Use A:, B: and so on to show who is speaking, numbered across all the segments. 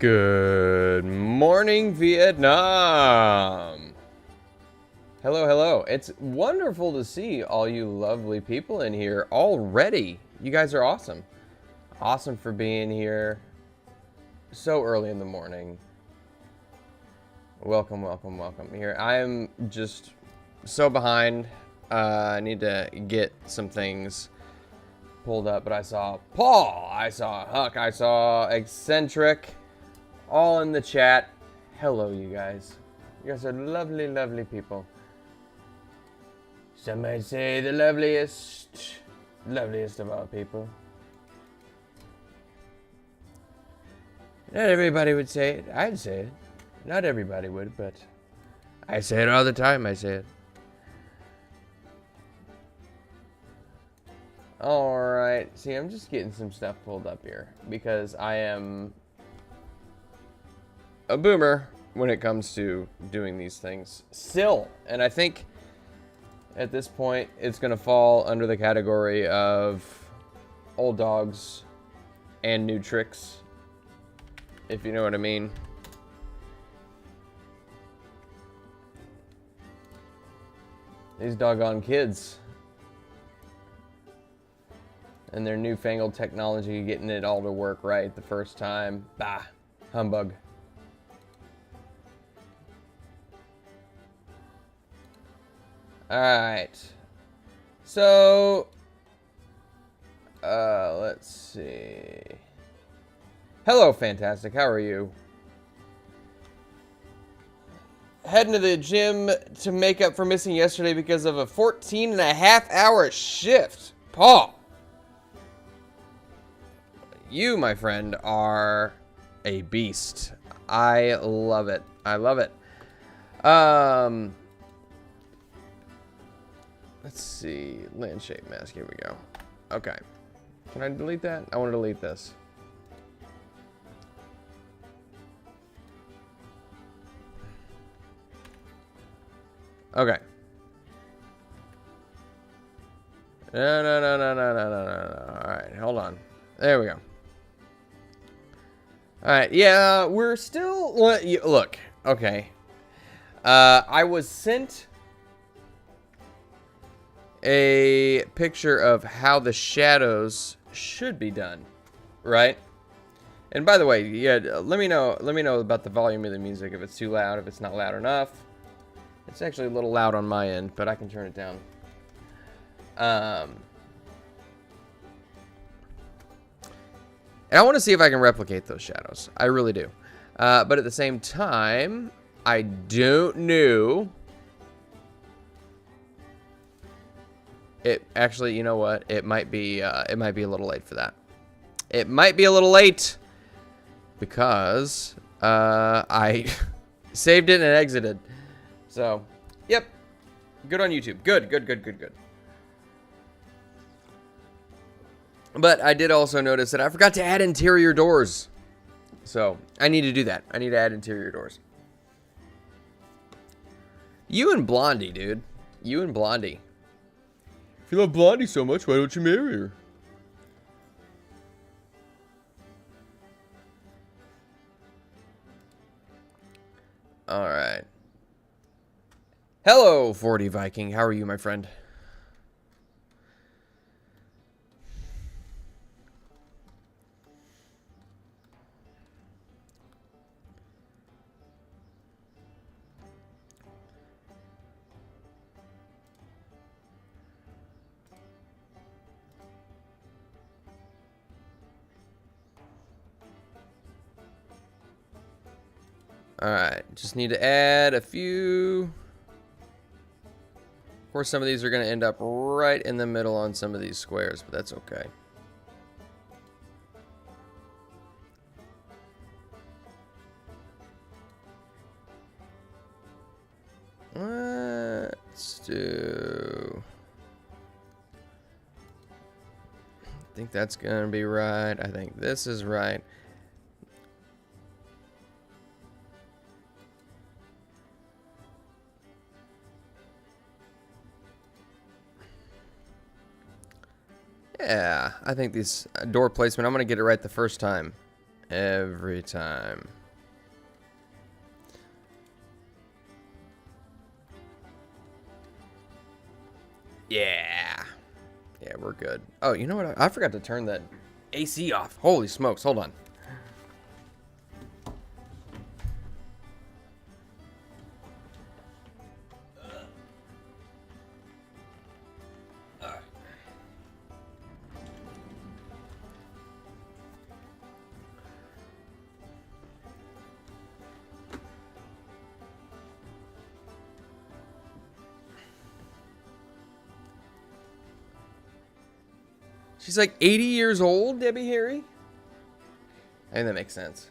A: Good morning, Vietnam. Hello, hello. It's wonderful to see all you lovely people in here already. You guys are awesome. Awesome for being here so early in the morning. Welcome, welcome, welcome. Here, I am just so behind. I need to get some things pulled up, but I saw Paul, I saw Huck, I saw Eccentric, all in the chat. Hello, you guys. You guys are lovely, lovely people. Some might say the loveliest of all people. Not everybody would say it. I'd say it. Not everybody would, but I say it all the time. I say it. Alright, see, I'm just getting some stuff pulled up here because I am a boomer when it comes to doing these things still. And I think at this point it's going to fall under the category of old dogs and new tricks, if you know what I mean. These doggone kids and their newfangled technology, getting it all to work right the first time. Bah, humbug. Alright. So, let's see. Hello, Fantastic. How are you? Heading to the gym to make up for missing yesterday because of a 14.5-hour shift. Paul. You, my friend, are a beast. I love it. I love it. Let's see. Land shape mask. Here we go. Okay. Can I delete that? I want to delete this. Okay. No. All right. Hold on. There we go. Alright, yeah, we're still... Look, okay. I was sent a picture of how the shadows should be done, right? And by the way, yeah, let me know about the volume of the music, if it's too loud, if it's not loud enough. It's actually a little loud on my end, but I can turn it down. And I want to see if I can replicate those shadows. I really do. But at the same time, I don't know. It actually, you know what? It might be a little late for that. It might be a little late because I saved it and exited. So, yep. Good on YouTube. Good. But I did also notice that I forgot to add interior doors. So, I need to do that. I need to add interior doors. You and Blondie, dude. You and Blondie. If you love Blondie so much, why don't you marry her? Alright. Hello, 40 Viking. How are you, my friend? Alright, just need to add a few. Of course, some of these are going to end up right in the middle on some of these squares, but that's okay. Let's do... I think that's going to be right. I think this is right. Yeah, I think these door placement, I'm going to get it right the first time. Every time. Yeah. Yeah, we're good. Oh, you know what? I forgot to turn that AC off. Holy smokes. Hold on. She's like 80 years old, Debbie Harry? I think that makes sense.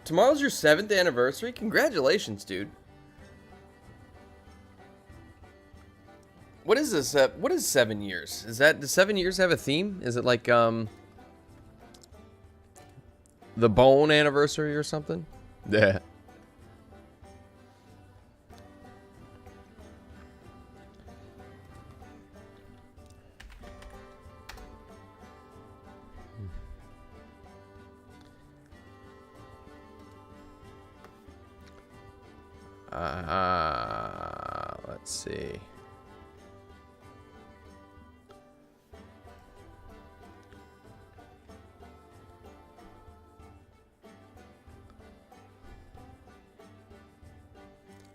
A: Tomorrow's your 7th anniversary? Congratulations, dude. What is this? What is 7 years? Does 7 years have a theme? Is it like, the bone anniversary or something? Yeah. Let's see.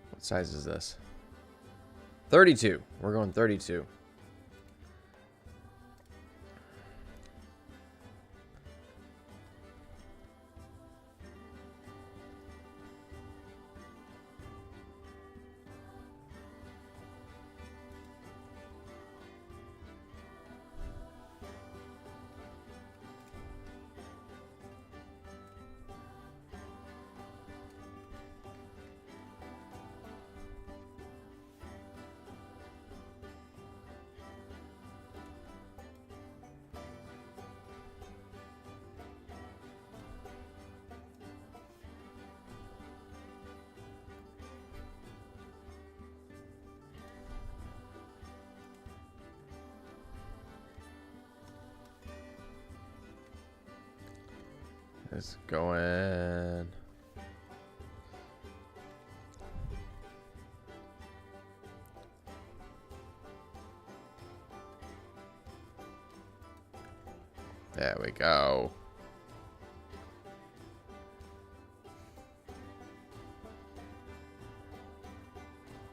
A: What size is this? 32. We're going 32. It's going. There we go.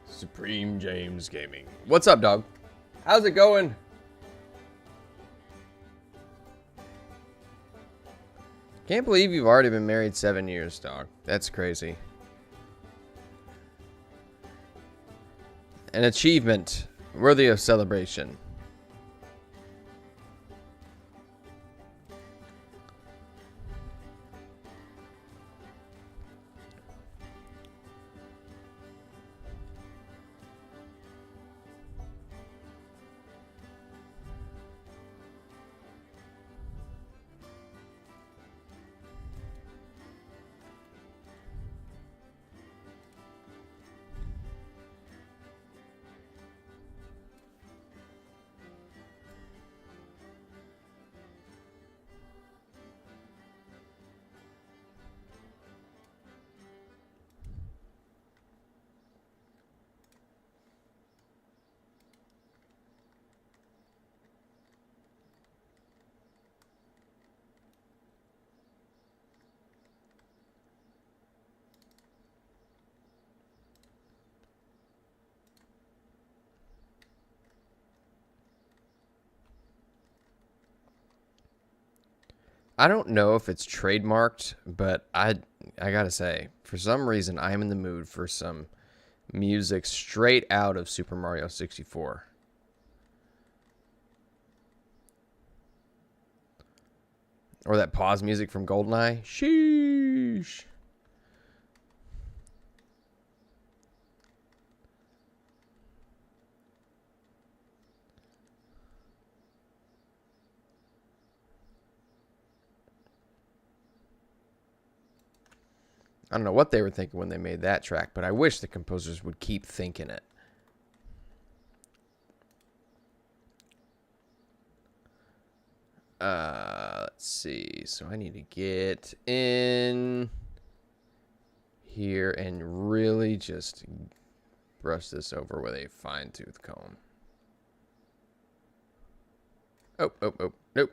A: Supreme James Gaming. What's up, dog? How's it going? Can't believe you've already been married 7 years, dog. That's crazy. An achievement worthy of celebration. I don't know if it's trademarked, but I gotta say, for some reason, I'm in the mood for some music straight out of Super Mario 64. Or that pause music from GoldenEye. Sheesh. I don't know what they were thinking when they made that track, but I wish the composers would keep thinking it. Let's see. So I need to get in here and really just brush this over with a fine-tooth comb. Oh. Nope.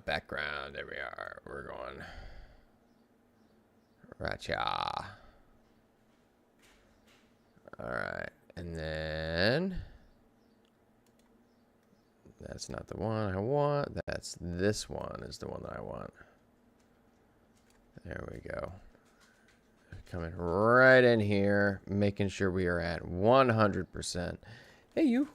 A: Background. There we are. We're going. Racha. Alright. And then that's not the one I want. That's this one is the one that I want. There we go. Coming right in here, making sure we are at 100%. Hey, you.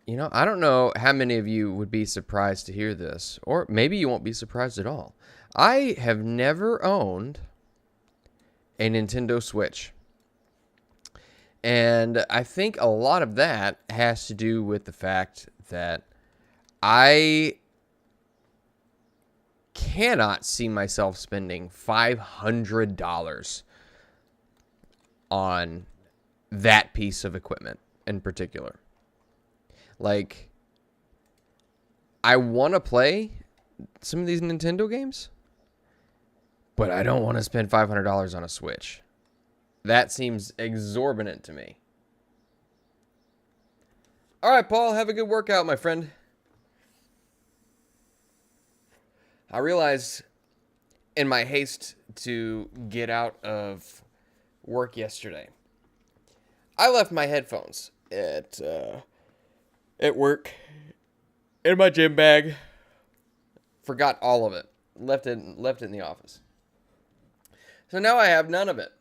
A: You know, I don't know how many of you would be surprised to hear this, or maybe you won't be surprised at all. I have never owned a Nintendo Switch. And I think a lot of that has to do with the fact that I cannot see myself spending $500 on that piece of equipment in particular. Like, I want to play some of these Nintendo games, but I don't want to spend $500 on a Switch. That seems exorbitant to me. All right, Paul, have a good workout, my friend. I realized in my haste to get out of work yesterday, I left my headphones at work in my gym bag. Forgot all of it. Left it in the office. So now I have none of it.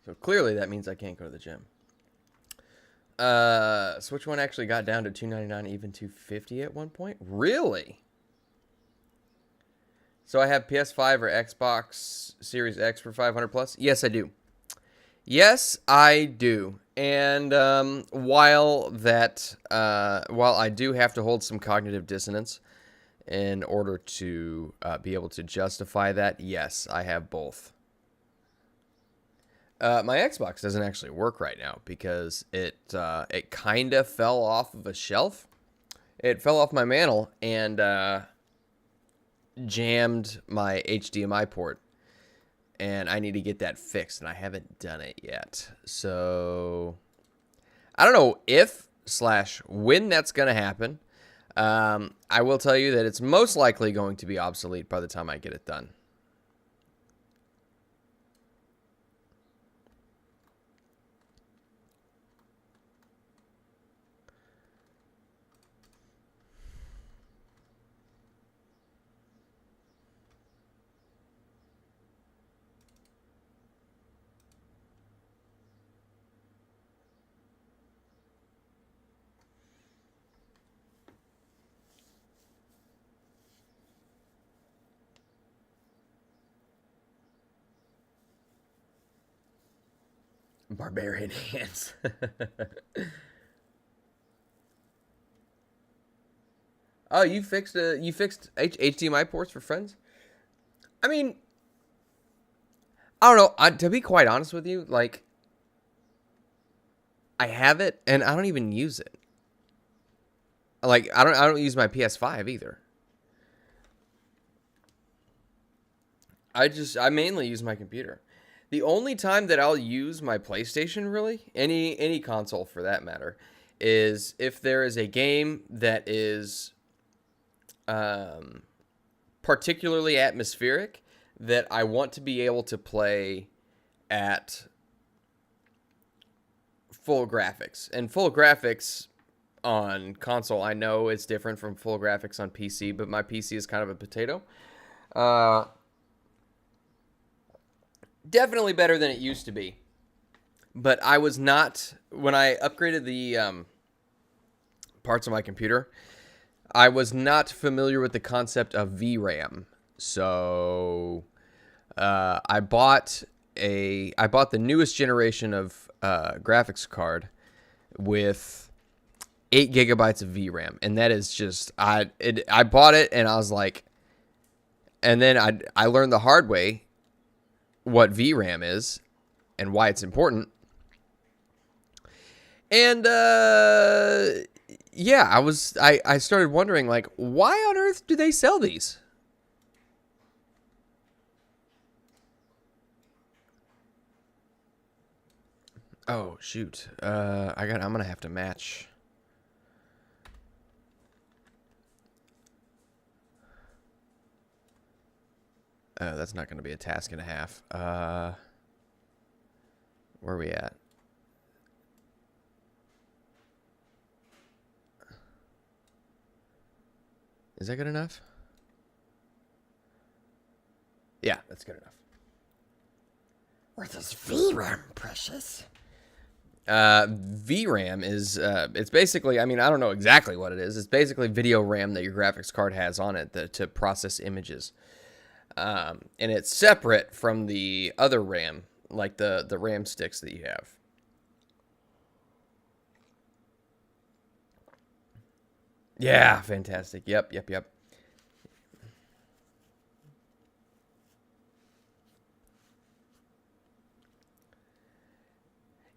A: So clearly that means I can't go to the gym. Switch One actually got down to $299, even $250 at one point. Really? So I have PS5 or Xbox Series X for $500 plus? Yes, I do. Yes, I do. And while I do have to hold some cognitive dissonance in order to be able to justify that, yes, I have both. My Xbox doesn't actually work right now because it kind of fell off of a shelf. It fell off my mantle and jammed my HDMI port. And I need to get that fixed, and I haven't done it yet. So I don't know if/when that's going to happen. I will tell you that it's most likely going to be obsolete by the time I get it done. Barbarian hands. Oh, you fixed HDMI ports for friends? I mean, I don't know. To be quite honest with you, like, I have it and I don't even use it. Like, I don't use my PS5 either. I mainly use my computer. The only time that I'll use my PlayStation, really, any console for that matter, is if there is a game that is particularly atmospheric that I want to be able to play at full graphics. And full graphics on console, I know it's different from full graphics on PC, but my PC is kind of a potato. Definitely better than it used to be. But I was not, when I upgraded the parts of my computer, I was not familiar with the concept of VRAM. So I bought I bought the newest generation of graphics card with 8 gigabytes of VRAM, and that is just I bought it and I was like, and then I learned the hard way what VRAM is and why it's important. And yeah, I started wondering, like, why on earth do they sell these? Oh shoot. I'm gonna have to match. That's not gonna be a task and a half. Where are we at? Is that good enough? Yeah, that's good enough.
B: What is VRAM, precious?
A: VRAM is, it's basically, I mean, I don't know exactly what it is. It's basically video RAM that your graphics card has on it to process images. And it's separate from the other RAM, like the RAM sticks that you have. Yeah, fantastic. Yep.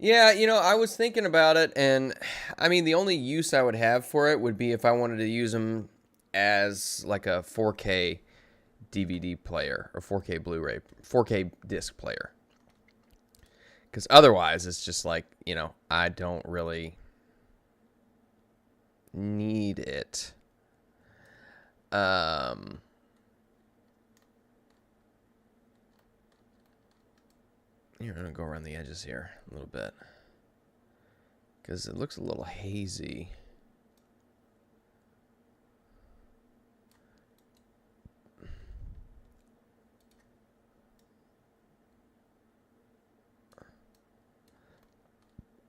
A: Yeah, I was thinking about it, and I mean, the only use I would have for it would be if I wanted to use them as like a 4K DVD player or 4K Blu-ray, 4K disc player. Because otherwise, it's just like, I don't really need it. I'm gonna go around the edges here a little bit because it looks a little hazy.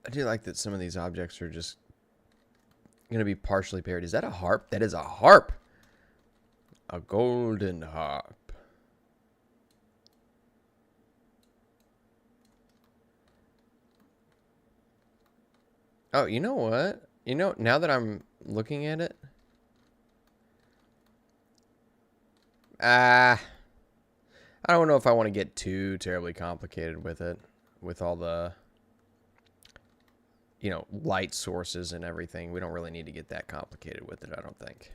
A: I do like that some of these objects are just gonna be partially paired. Is that a harp? That is a harp. A golden harp. Oh, you know what? Now that I'm looking at it, I don't know if I want to get too terribly complicated with it, with all the, light sources and everything. We don't really need to get that complicated with it, I don't think.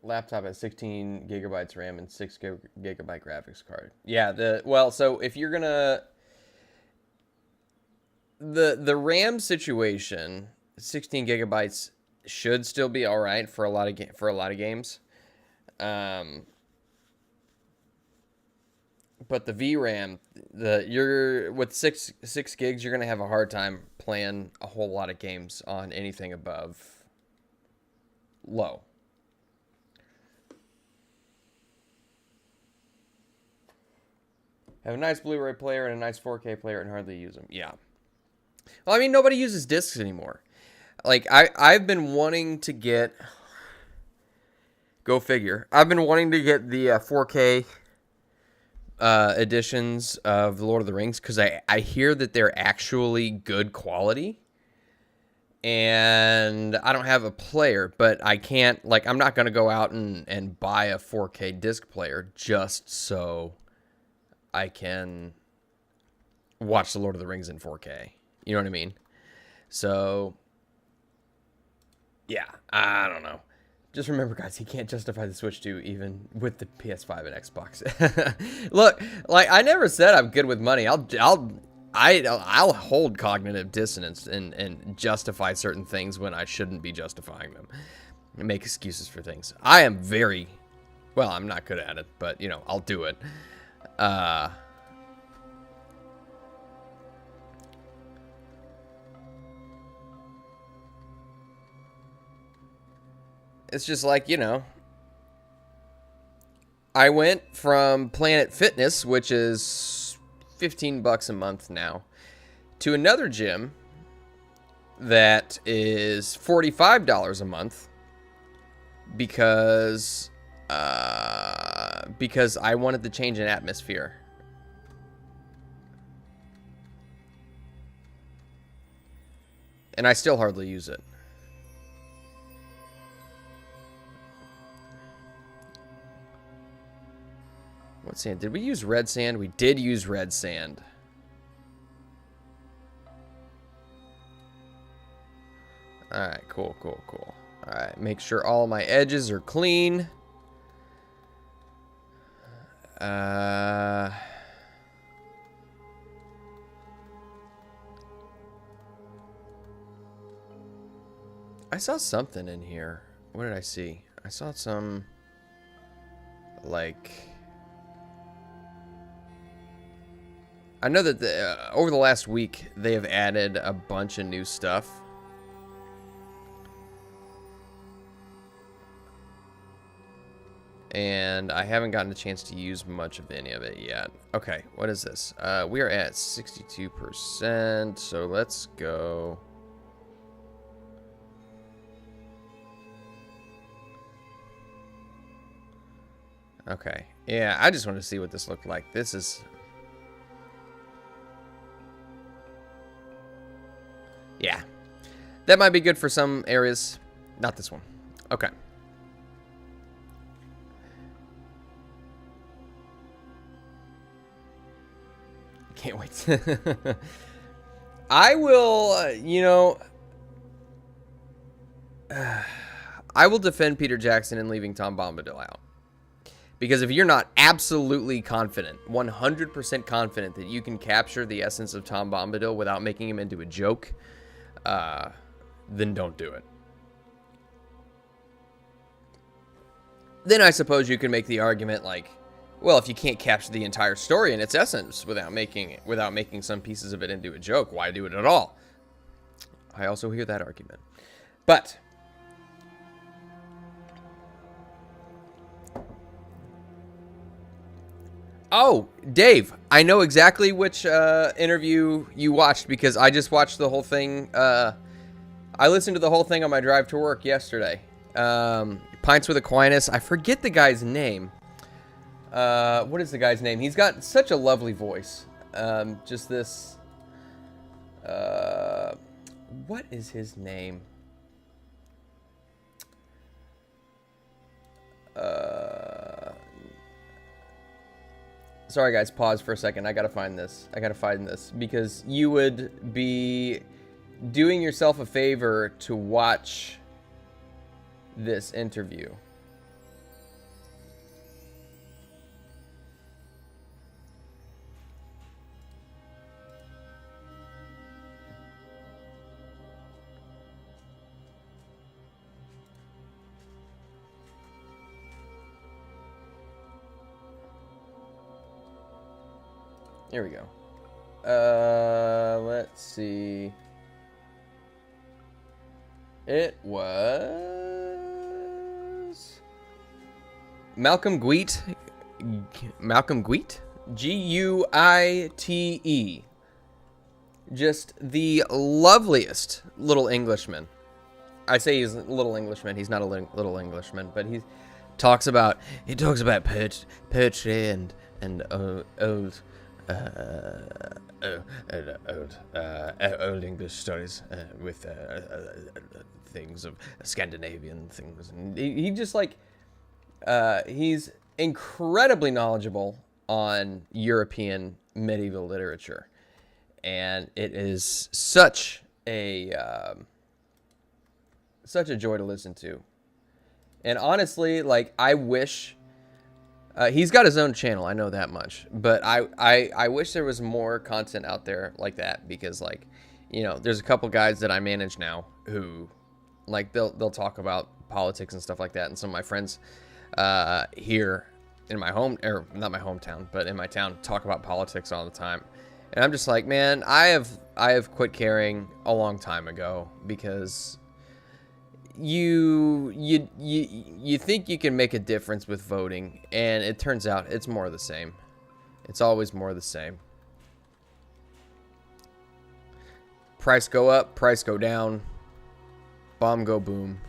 A: Laptop has 16 gigabytes RAM and 6 gigabyte graphics card. Yeah, so if you're gonna the RAM situation, 16 gigabytes should still be all right for a lot of games. But the VRAM, you're with six gigs, you're gonna have a hard time playing a whole lot of games on anything above low. Have a nice Blu-ray player and a nice 4K player and hardly use them. Yeah. Well, I mean, nobody uses discs anymore. Like, I've been wanting to get... Go figure. I've been wanting to get the 4K editions of The Lord of the Rings because I hear that they're actually good quality. And I don't have a player, but I can't... Like, I'm not going to go out and buy a 4K disc player just so I can watch The Lord of the Rings in 4K. You know what I mean? So, yeah, I don't know. Just remember, guys, he can't justify the Switch 2 even with the PS5 and Xbox. Look, like I never said I'm good with money. I'll hold cognitive dissonance and justify certain things when I shouldn't be justifying them. And make excuses for things. I am very, well, I'm not good at it, but I'll do it. It's just like, I went from Planet Fitness, which is $15 a month now, to another gym that is $45 a month because I wanted to change an atmosphere. And I still hardly use it. What sand? Did we use red sand? We did use red sand. Alright, cool. Alright, make sure all my edges are clean. I saw something in here. What did I see? I saw some, like... I know that over the last week, they have added a bunch of new stuff. And I haven't gotten a chance to use much of any of it yet. Okay, what is this? We are at 62%, so let's go... Okay, yeah, I just want to see what this looked like. This is... Yeah, that might be good for some areas. Not this one. Okay. Can't wait. I will, you know... I will defend Peter Jackson in leaving Tom Bombadil out. Because if you're not absolutely confident, 100% confident that you can capture the essence of Tom Bombadil without making him into a joke, then don't do it. Then I suppose you can make the argument like, well, if you can't capture the entire story in its essence without making some pieces of it into a joke, why do it at all? I also hear that argument. But oh, Dave, I know exactly which interview you watched because I just watched the whole thing. I listened to the whole thing on my drive to work yesterday. Pints with Aquinas. I forget the guy's name. What is the guy's name? He's got such a lovely voice. Just this... what is his name? Sorry, guys. Pause for a second. I gotta find this. Because you would be doing yourself a favor to watch this interview. Here we go. Let's see. It was Malcolm Guite. Guite? Just the loveliest little Englishman. I say he's a little Englishman. He's not a little Englishman, but he talks about poetry and old English stories with things of Scandinavian things, and he just like he's incredibly knowledgeable on European medieval literature, and it is such a joy to listen to. And honestly, like, I wish he's got his own channel, I know that much. But I wish there was more content out there like that, because, like, you know, there's a couple guys that I manage now who, like, they'll talk about politics and stuff like that. And some of my friends here in my home, or not my hometown, but in my town, talk about politics all the time. And I'm just like, man, I have quit caring a long time ago, because you think you can make a difference with voting, and it turns out it's more of the same. It's always more of the same. Price go up, price go down, bomb go boom.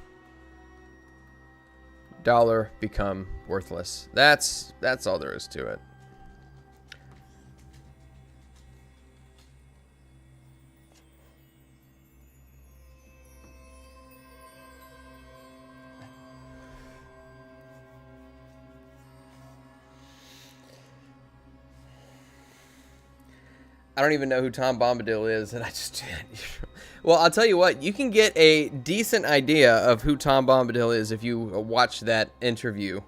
A: Dollar become worthless. That's all there is to it. I don't even know who Tom Bombadil is, and I just... Well, I'll tell you what. You can get a decent idea of who Tom Bombadil is if you watch that interview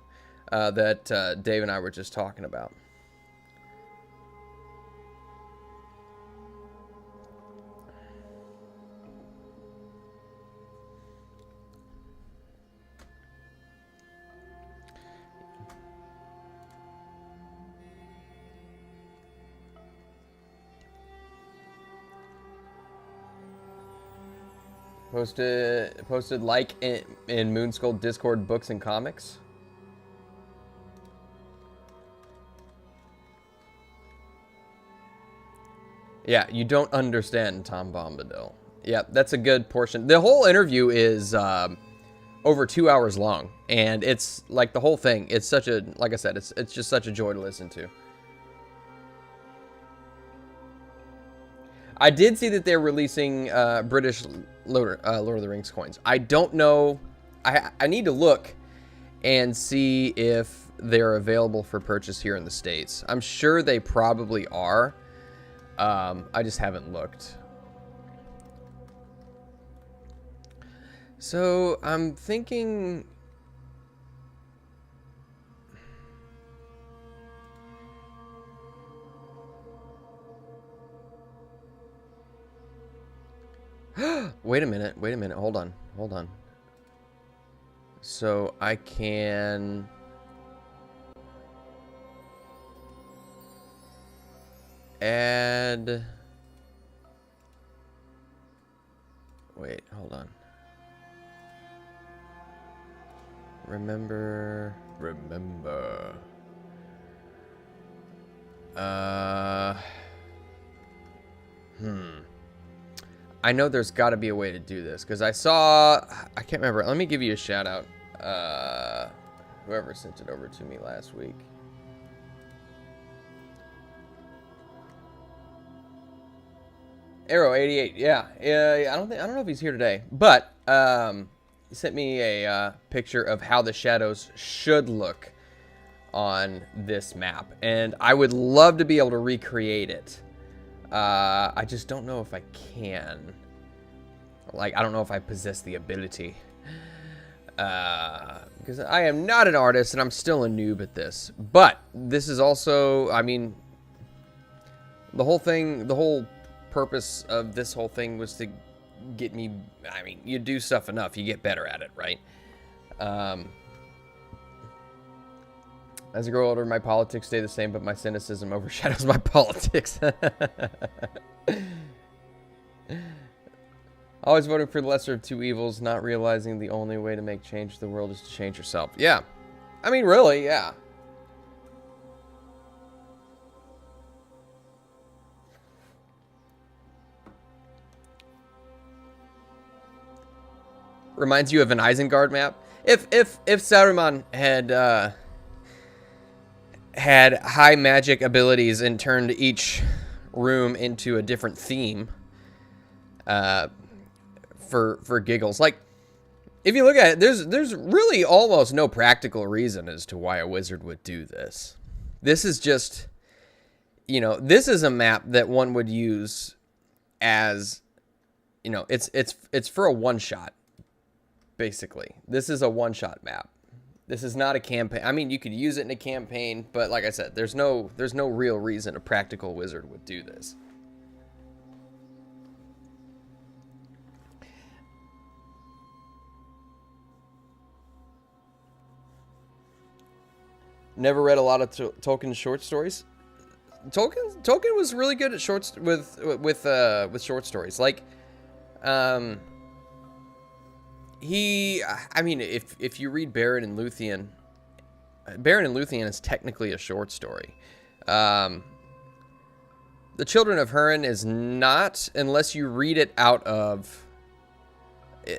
A: that Dave and I were just talking about. Posted like in Moonskull Discord books and comics. Yeah, you don't understand Tom Bombadil. Yeah, that's a good portion. The whole interview is over 2 hours long, and it's like the whole thing. It's such a, like I said, it's just such a joy to listen to. I did see that they're releasing British Lord of the Rings coins. I don't know. I need to look and see if they're available for purchase here in the States. I'm sure they probably are. I just haven't looked. So I'm thinking... Wait a minute, hold on. So I can... add... Wait, hold on. Remember... I know there's got to be a way to do this, because I can't remember. Let me give you a shout out. Whoever sent it over to me last week. Arrow 88, yeah. I don't know if he's here today, but he sent me a picture of how the shadows should look on this map, and I would love to be able to recreate it. I just don't know if I can. Like, I don't know if I possess the ability. Because I am not an artist, and I'm still a noob at this. But this is also, I mean, the whole purpose of this whole thing was to get me, I mean, you do stuff enough, you get better at it, right? As I grow older, my politics stay the same, but my cynicism overshadows my politics. Always voting for the lesser of two evils, not realizing the only way to make change to the world is to change yourself. Yeah. I mean, really, yeah. Reminds you of an Isengard map. If Saruman had high magic abilities and turned each room into a different theme for giggles. Like, if you look at it, there's really almost no practical reason as to why a wizard would do this. This is just, you know, this is a map that one would use as, you know, it's for a one-shot, basically. This is a one-shot map. This is not a campaign. I mean, you could use it in a campaign, but like I said, there's no real reason a practical wizard would do this. Never read a lot of Tolkien's short stories. Tolkien was really good at with short stories. Like, I mean, if you read Baron and Luthien, Baron and Luthien is technically a short story. The Children of Hurin is not, unless you read it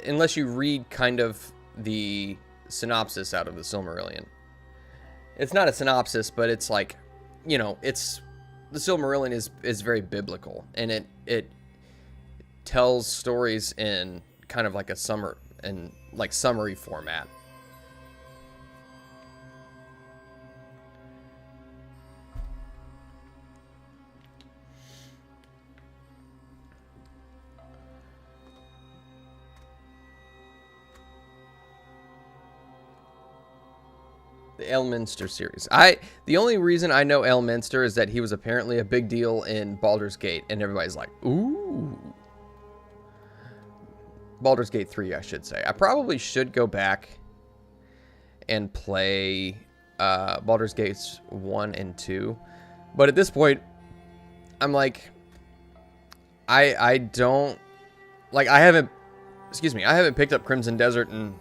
A: unless you read kind of the synopsis out of the Silmarillion. It's not a synopsis, but it's like, it's the Silmarillion is very biblical, and it tells stories in kind of like a summary format. The Elminster series. The only reason I know Elminster is that he was apparently a big deal in Baldur's Gate, and everybody's like, ooh. Baldur's Gate 3, I should say. I probably should go back and play Baldur's Gates 1 and 2. But at this point, I'm like, I haven't picked up Crimson Desert in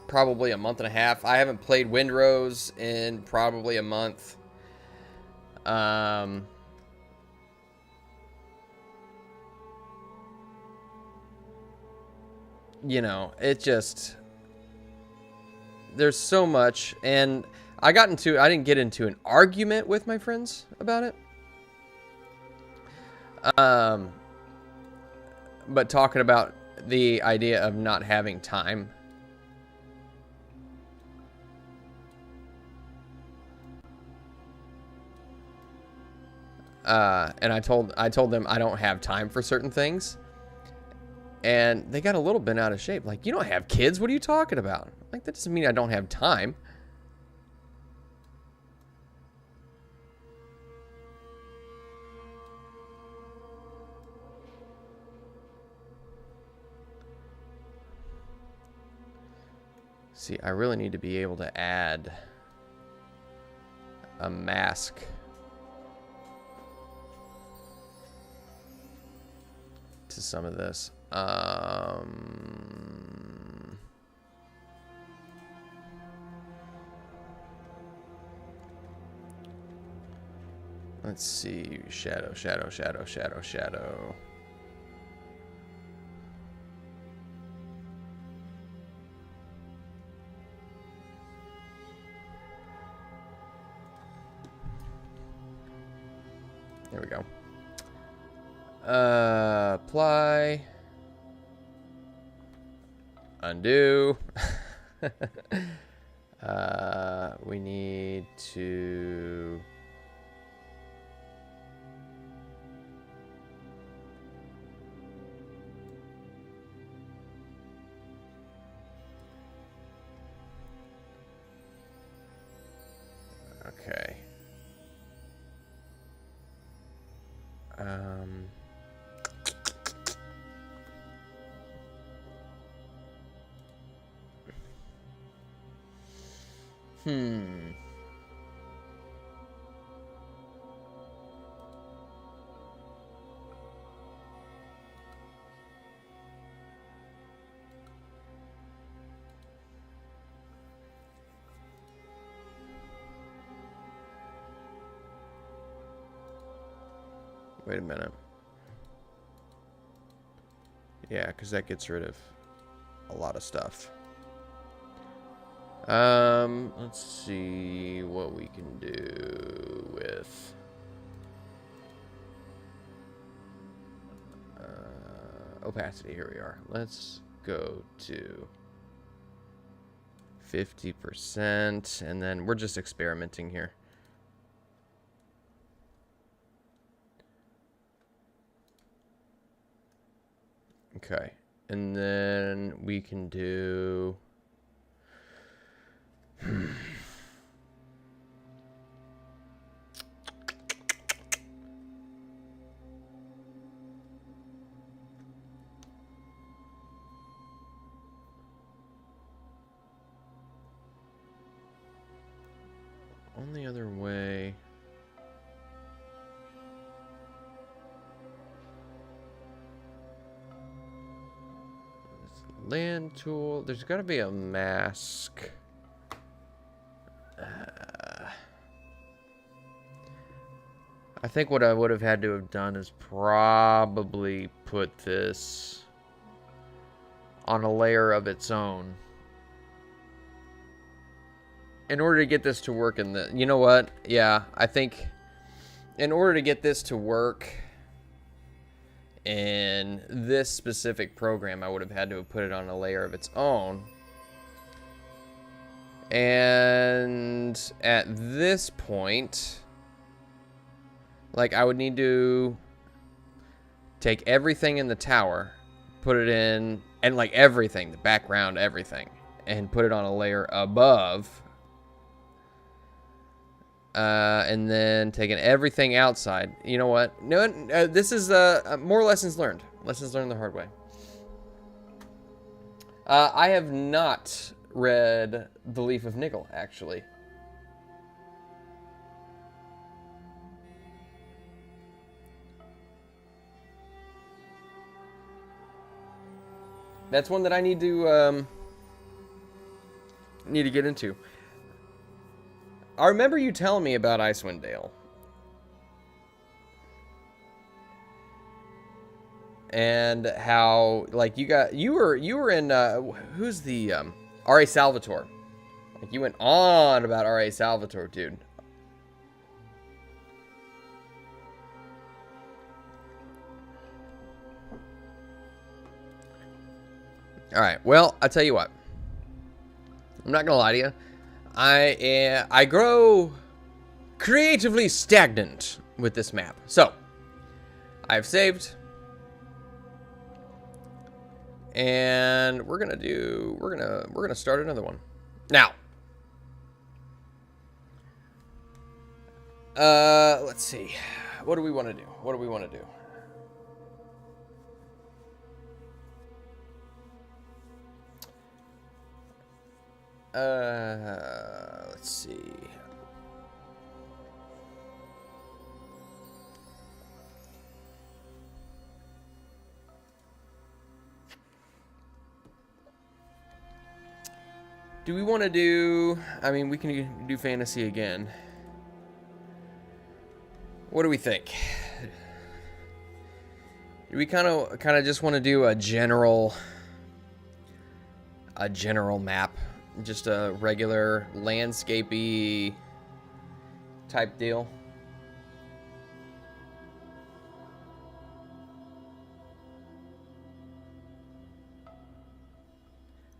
A: probably a month and a half. I haven't played Windrose in probably a month. It just, there's so much, and I didn't get into an argument with my friends about it. But talking about the idea of not having time. And I told them I don't have time for certain things. And they got a little bit out of shape. Like, you don't have kids. What are you talking about? Like, that doesn't mean I don't have time. See, I really need to be able to add a mask to some of this. Let's see. Shadow. There we go. Apply. Undo. We need to... Okay. Wait a minute. Yeah, because that gets rid of a lot of stuff. Let's see what we can do with opacity. Here we are. Let's go to 50%, and then we're just experimenting here. Okay, and then we can do... Only other way... Land tool. There's got to be a mask. I think what I would have had to have done is probably put this on a layer of its own. In order to get this to work in the... You know what? Yeah, I think in order to get this to work in this specific program, I would have had to have put it on a layer of its own. And at this point, like, I would need to take everything in the tower, put it in, and like everything, the background, everything, and put it on a layer above. And then taking everything outside. You know what? No, this is more lessons learned. Lessons learned the hard way. I have not read The Leaf of Nickel, actually. That's one that I need to get into. I remember you telling me about Icewind Dale. And how, like, you were in who's the R.A. Salvatore. Like, you went on about R.A. Salvatore, dude. All right. Well, I tell you what. I'm not gonna lie to you. I grow creatively stagnant with this map. So, I've saved, and we're gonna start another one. Now, let's see. What do we want to do? What do we want to do? Let's see. Do we want to do... I mean, we can do fantasy again. What do we think? Do we kind of just want to do a general map? Just a regular landscapey type deal?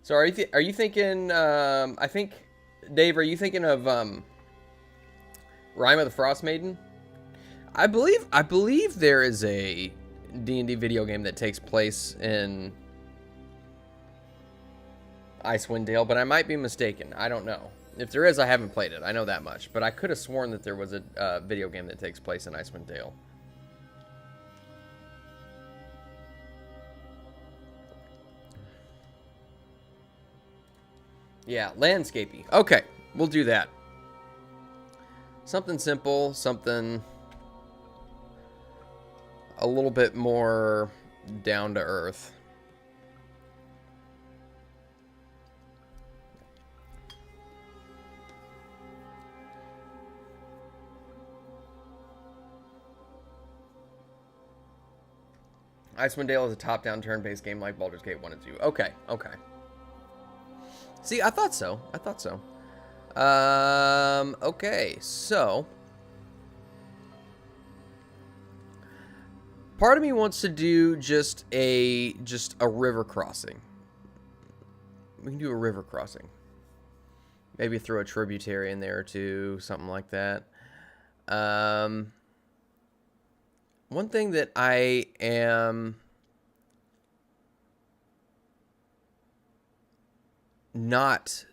A: So are you thinking, I think, Dave, are you thinking of Rime of the Frost Maiden? I believe there is a D&D video game that takes place in Icewind Dale, but I might be mistaken. I don't know. If there is, I haven't played it. I know that much. But I could have sworn that there was a video game that takes place in Icewind Dale. Yeah, landscapey. Okay, we'll do that. Something simple, something a little bit more down to earth. Icewind Dale is a top-down turn-based game like Baldur's Gate 1 and 2. Okay, okay. See, I thought so. I thought so. Okay, so part of me wants to do just a river crossing. We can do a river crossing. Maybe throw a tributary in there or two, something like that. One thing that I am not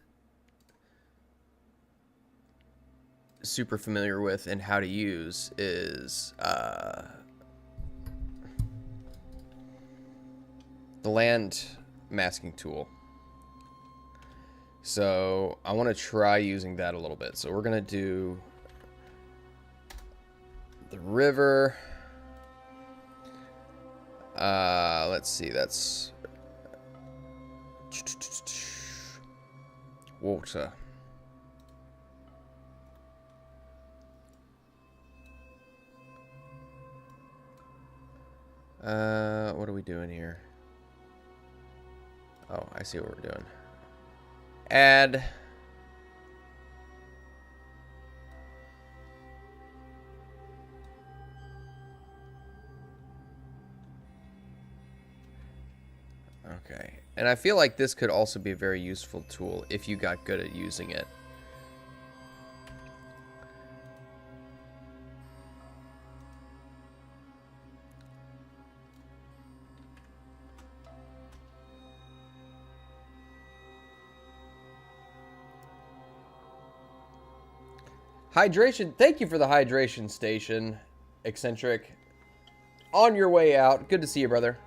A: super familiar with and how to use is the land masking tool. So I want to try using that a little bit. So we're going to do the river. Let's see, that's Water. What are we doing here? Oh, I see what we're doing. Add. Okay. And I feel like this could also be a very useful tool if you got good at using it. Hydration. Thank you for the hydration station, Eccentric. On your way out. Good to see you, brother.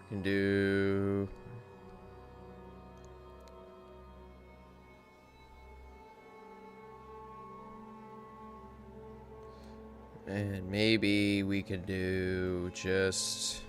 A: Can do. And maybe we could do just.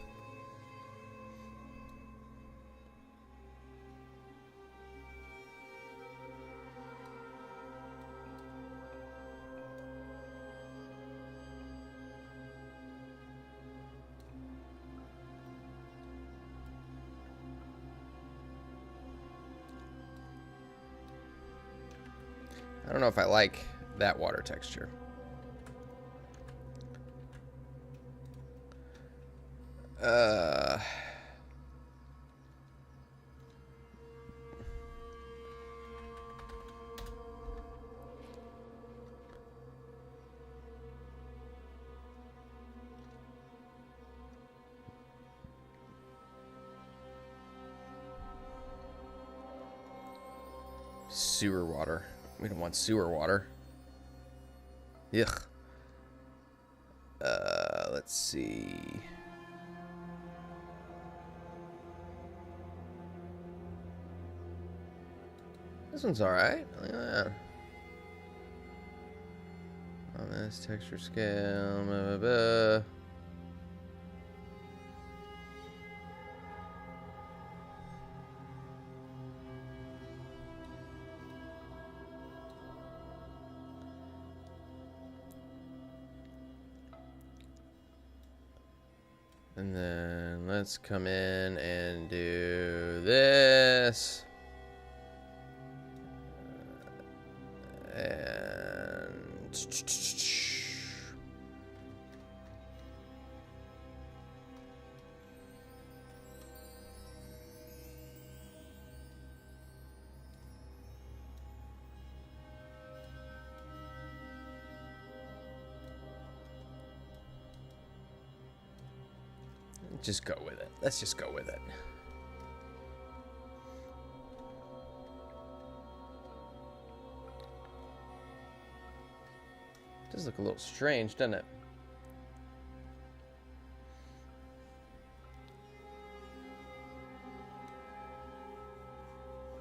A: I don't know if I like that water texture. Sewer water. We don't want sewer water. Ugh. Let's see. This one's alright. Look at that. On this texture scale. Blah, blah, blah. And then let's come in and do this. And just go with it. Let's just go with it. Does look a little strange, doesn't it?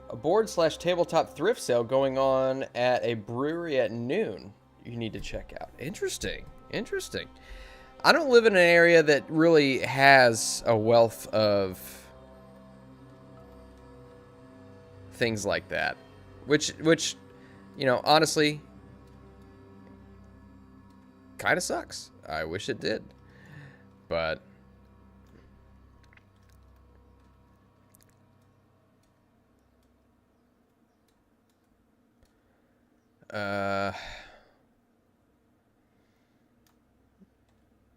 A: A board/tabletop thrift sale going on at a brewery at noon. You need to check out. Interesting. Interesting. I don't live in an area that really has a wealth of things like that. Which, you know, honestly, kind of sucks. I wish it did. But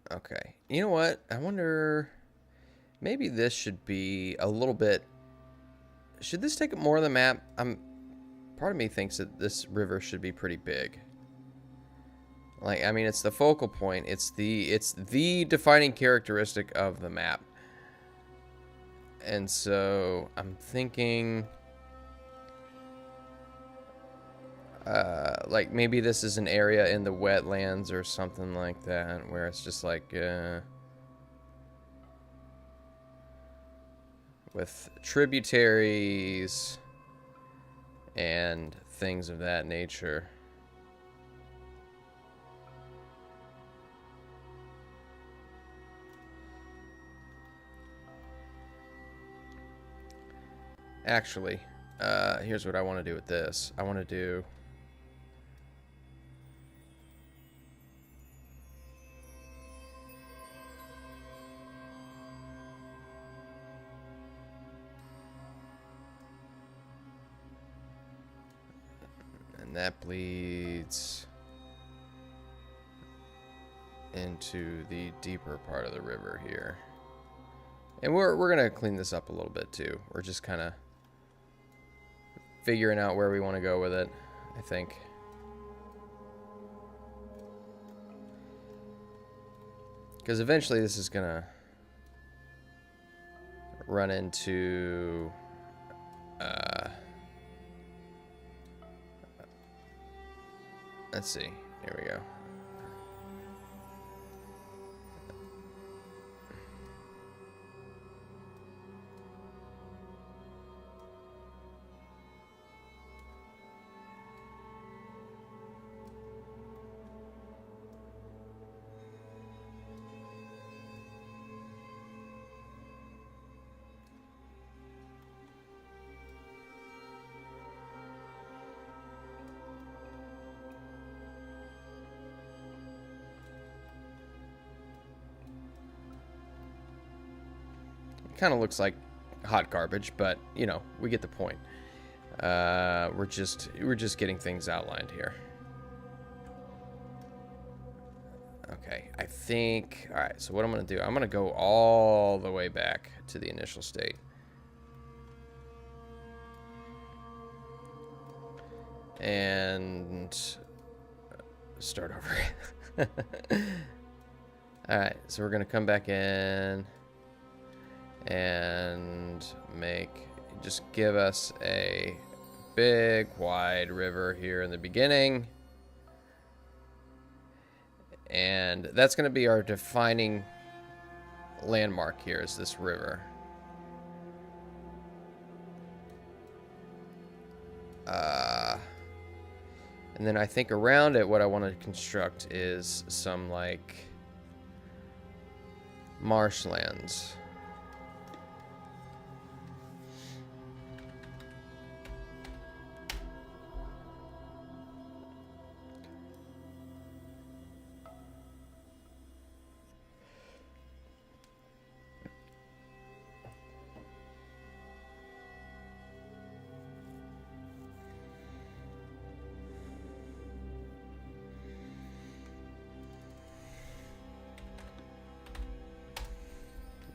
A: okay. You know what? I wonder, maybe this should be a little bit. Should this take up more of the map? Part of me thinks that this river should be pretty big. Like, I mean, it's the focal point. It's the defining characteristic of the map. And so I'm thinking Like maybe this is an area in the wetlands or something like that, where it's just like, with tributaries and things of that nature. Actually, here's what I want to do with this. I want to do... And that bleeds into the deeper part of the river here. And we're going to clean this up a little bit too. We're just kind of figuring out where we want to go with it, I think. Because eventually this is going to run into... let's see. Here we go. Kind of looks like hot garbage, but you know, we get the point. We're just getting things outlined here. Okay, I think. All right, so what I'm gonna do? I'm gonna go all the way back to the initial state, and start over. All right, so we're gonna come back in. And just give us a big wide river here in the beginning, and that's going to be our defining landmark here, is this river. And then I think around it what I want to construct is some like marshlands.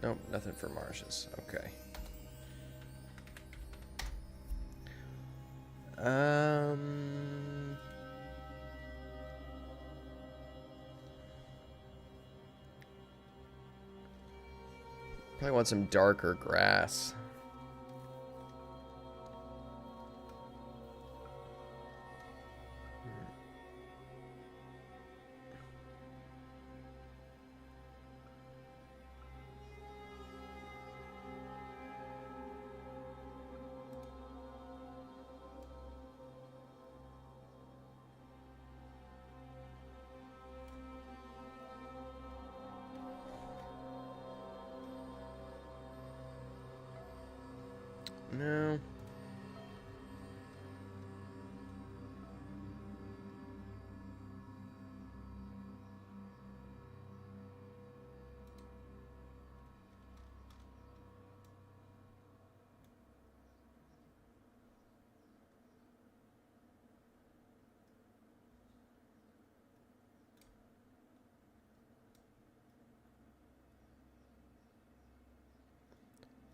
A: Nope, nothing for marshes. Okay. Probably want some darker grass. No.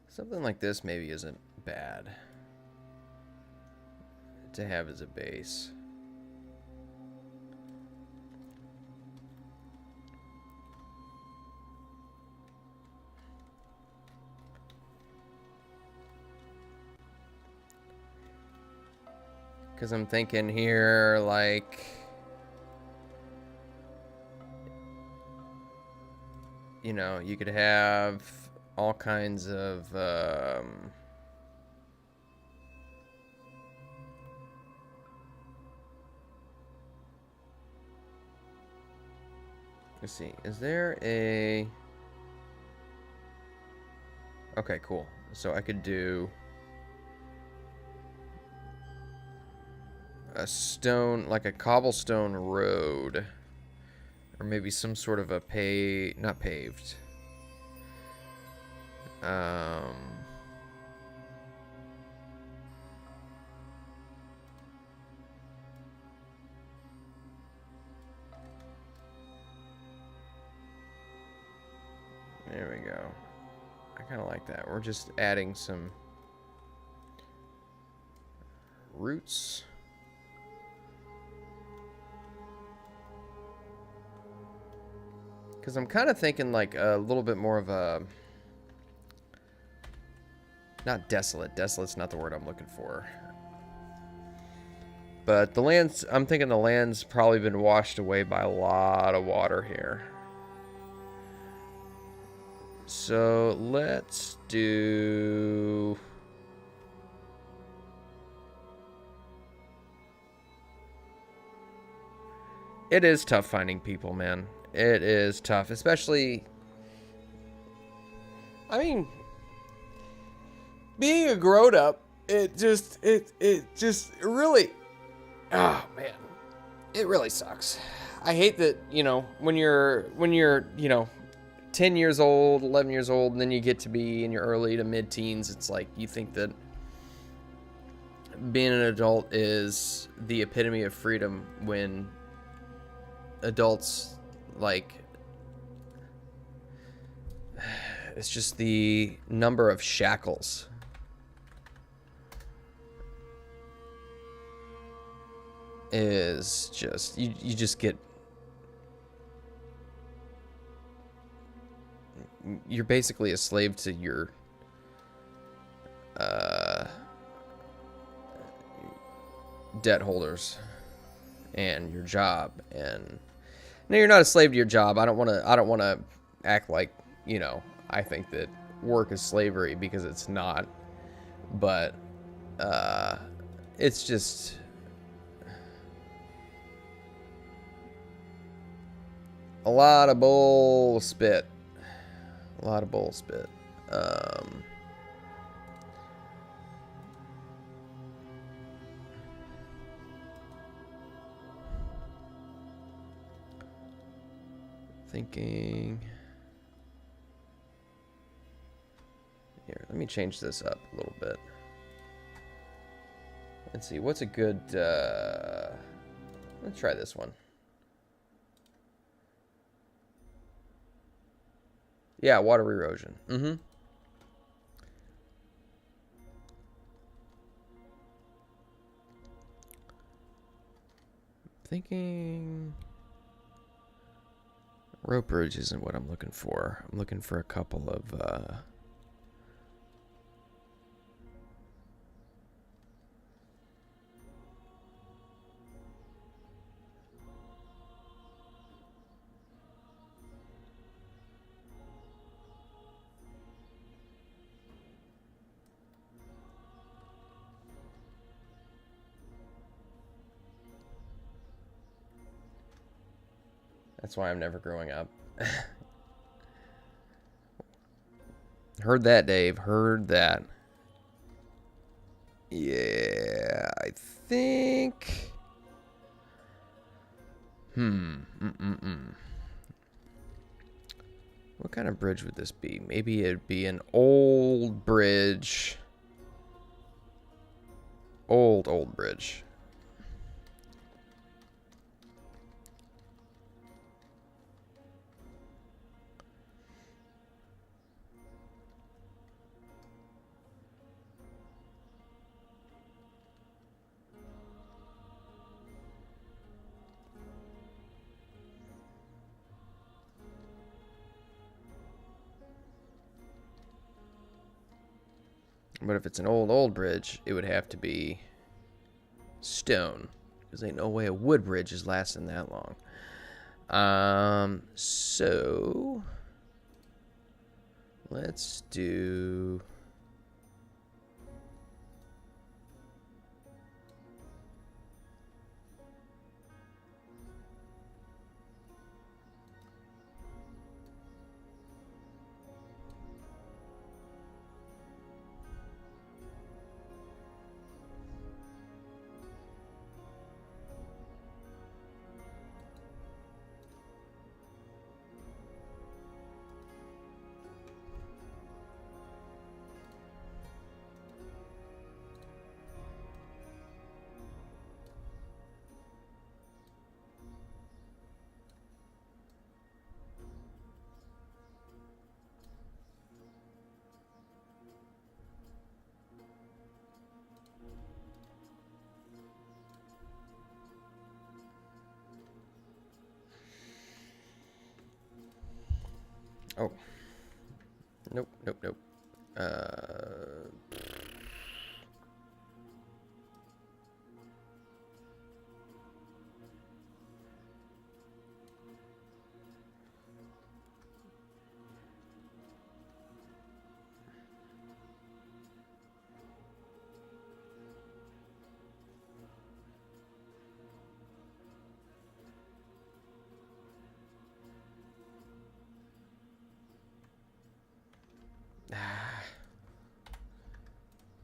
A: Something like this maybe isn't bad to have as a base. Because I'm thinking here, like, you know, you could have all kinds of, let's see, is there a, okay, cool. So I could do a stone, like a cobblestone road, or maybe some sort of a not paved. There we go. I kind of like that. We're just adding some roots. Because I'm kind of thinking like a little bit more of a, not desolate. Desolate's not the word I'm looking for. But the land's, I'm thinking the land's probably been washed away by a lot of water here. So let's do... It is tough finding people, man. It is tough, especially... I mean, being a grown-up, it just really... Oh, man. It really sucks. I hate that, you know, when you're, you know, 10 years old, 11 years old, and then you get to be in your early to mid-teens, it's like you think that being an adult is the epitome of freedom when adults, like, it's just the number of shackles. Is just, you just get, you're basically a slave to your debt holders and your job. And no, you're not a slave to your job. I don't want to act like, you know, I think that work is slavery, because it's not. But it's just, a lot of bull spit. A lot of bull spit. Thinking. Here, let me change this up a little bit. Let's see, what's a good, let's try this one. Yeah, water erosion. Mm-hmm. Thinking rope bridge isn't what I'm looking for. I'm looking for a couple of that's why I'm never growing up. Heard that, Dave. Heard that. Yeah, I think... What kind of bridge would this be? Maybe it'd be an old bridge. Old bridge. But if it's an old bridge, it would have to be stone. Because ain't no way a wood bridge is lasting that long. So let's do... Oh. Nope, nope, nope.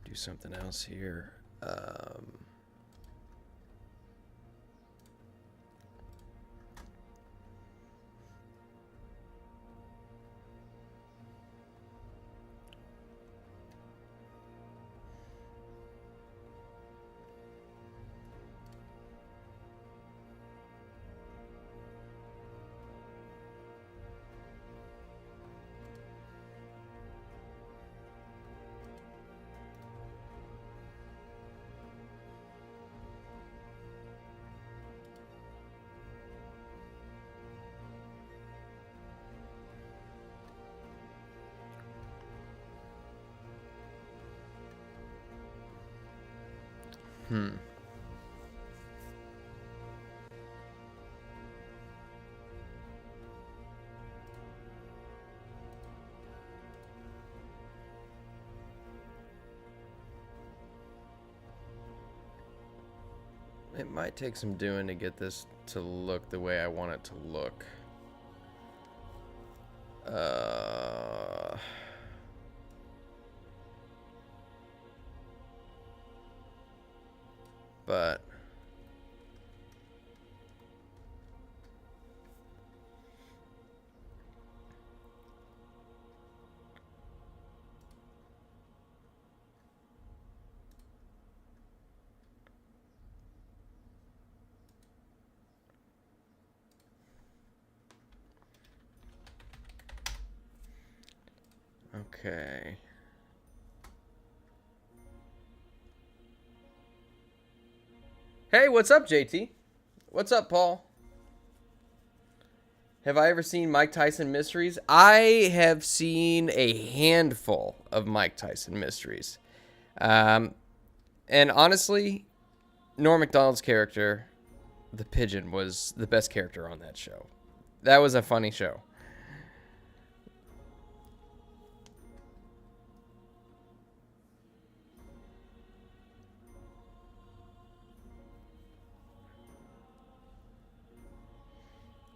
A: Do something else here. It might take some doing to get this to look the way I want it to look. But okay. Hey, what's up, JT? What's up, Paul? Have I ever seen Mike Tyson mysteries? I have seen a handful of Mike Tyson mysteries. And honestly, Norm Macdonald's character, the pigeon, was the best character on that show. That was a funny show.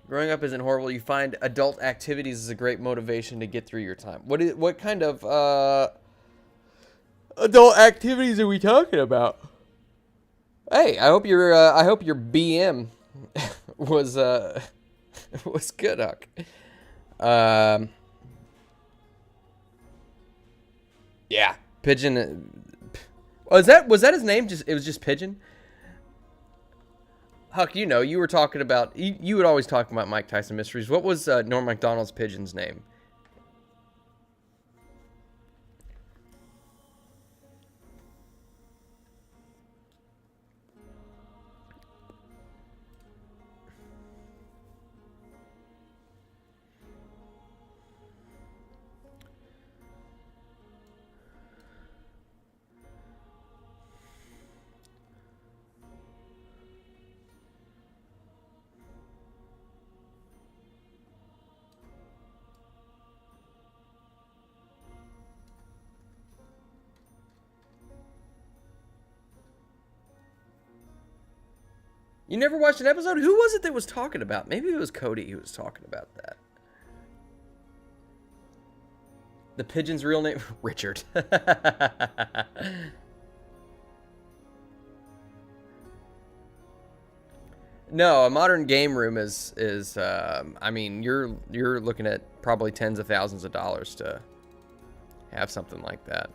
A: Growing up isn't horrible. You find adult activities is a great motivation to get through your time. What kind of adult activities are we talking about? Hey, I hope your BM was was good, Huck. Yeah, Pigeon. Was that his name? It was just Pigeon. Huck, you were talking about, you would always talk about Mike Tyson mysteries. What was Norm Macdonald's pigeon's name? You never watched an episode? Who was it that was talking about? Maybe it was Cody who was talking about that. The pigeon's real name? Richard. No, a modern game room is I mean, you're looking at probably tens of thousands of dollars to have something like that.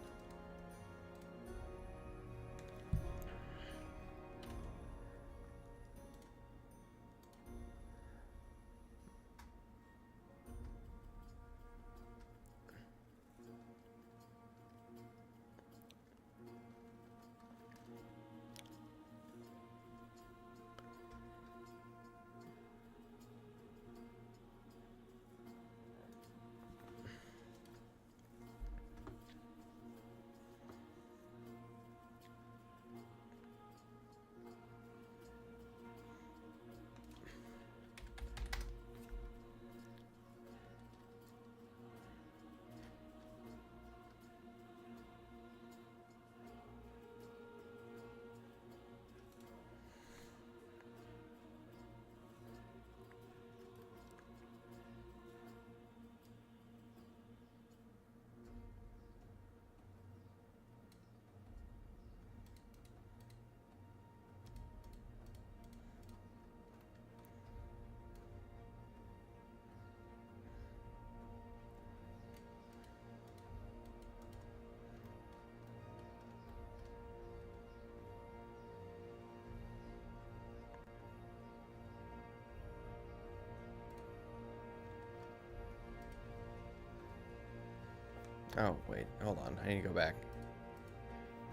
A: Oh, wait. Hold on. I need to go back.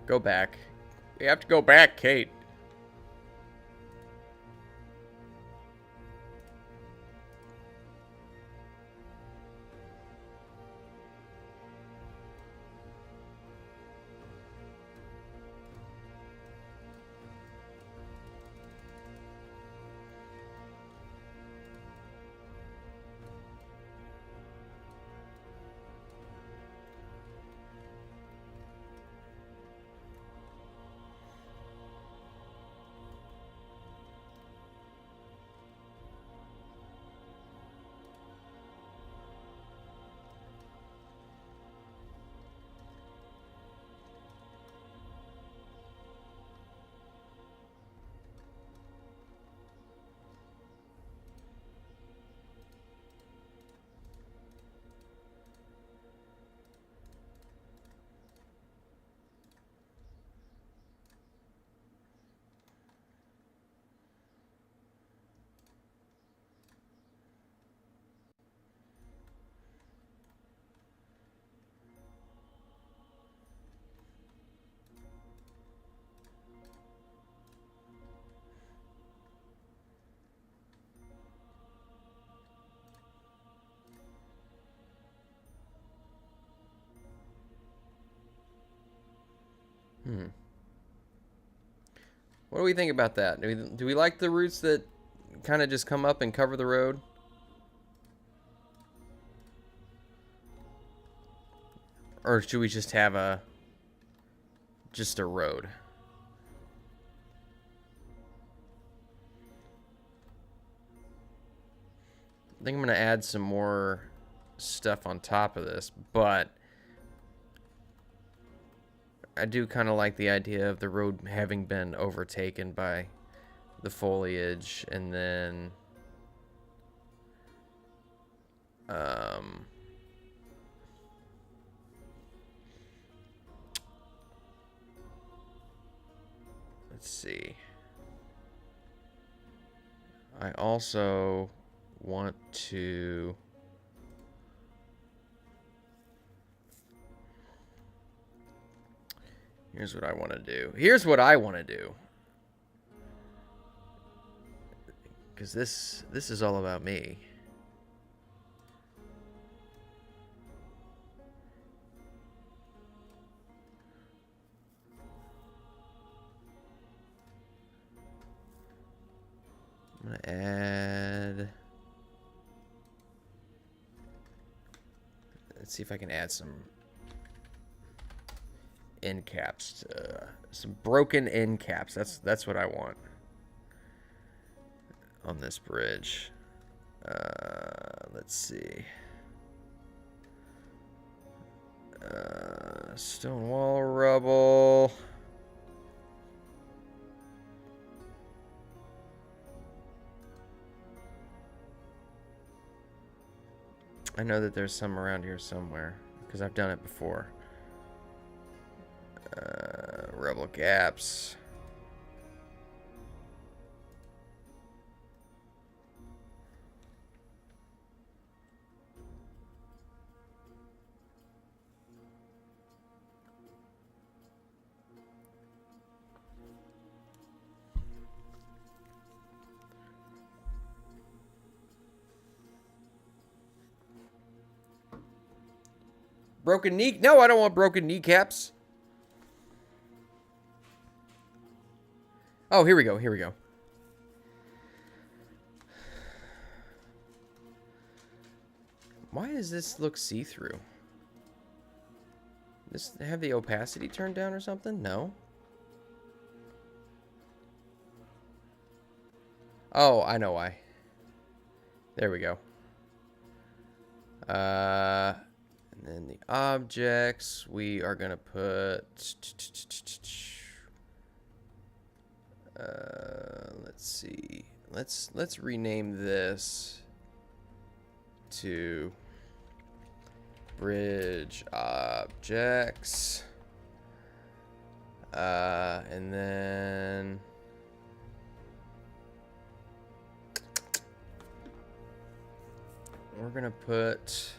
A: Go back. You have to go back, Kate. What do we think about that? Do we like the routes that kind of just come up and cover the road? Or should we just have just a road? I think I'm going to add some more stuff on top of this, but I do kind of like the idea of the road having been overtaken by the foliage, and then let's see. I also want to Here's what I want to do. Here's what I want to do. Because this is all about me. I'm going to add... Let's see if I can add some end caps. Some broken end caps. That's what I want. on this bridge. Let's see. Stone wall rubble. I know that there's some around here somewhere because I've done it before. Rubble gaps. Broken knee? No, I don't want broken kneecaps. Oh, here we go. Here we go. Why does this look see-through? Does this have the opacity turned down or something? No. Oh, I know why. There we go. And then the objects, we are gonna put. Let's see. Let's rename this to bridge objects. And then we're gonna put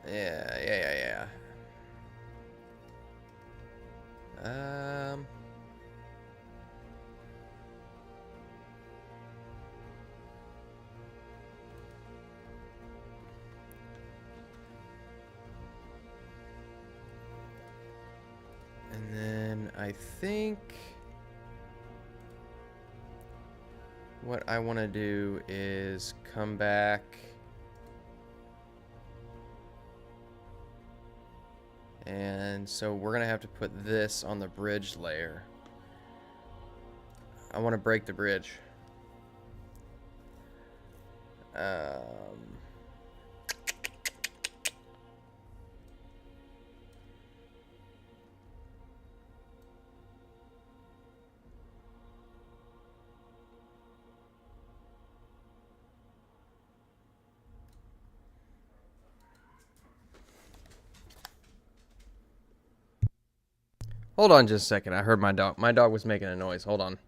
A: yeah. And then I think what I want to do is come back and so we're gonna have to put this on the bridge layer. I want to break the bridge. Hold on just a second. I heard my dog. My dog was making a noise. Hold on.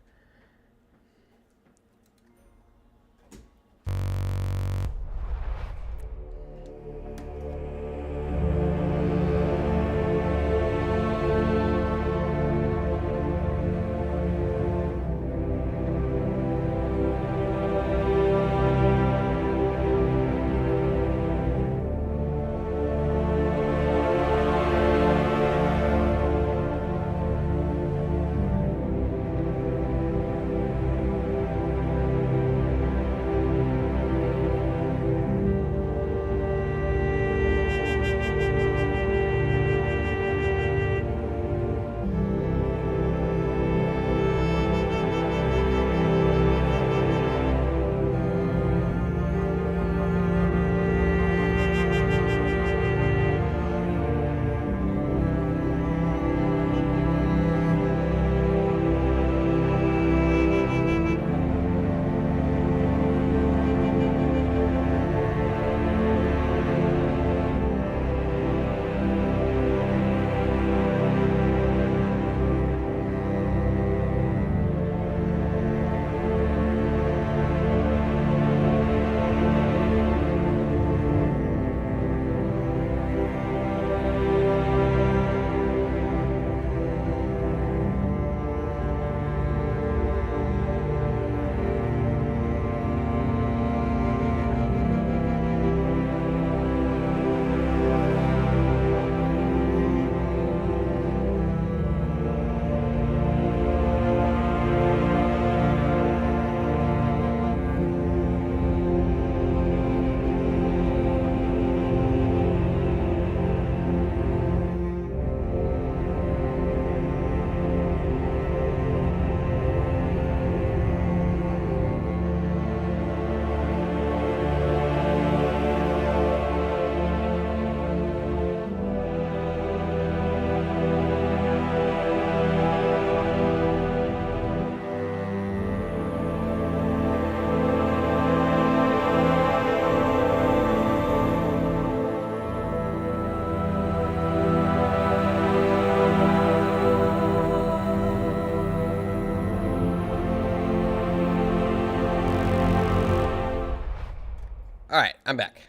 A: All right, I'm back.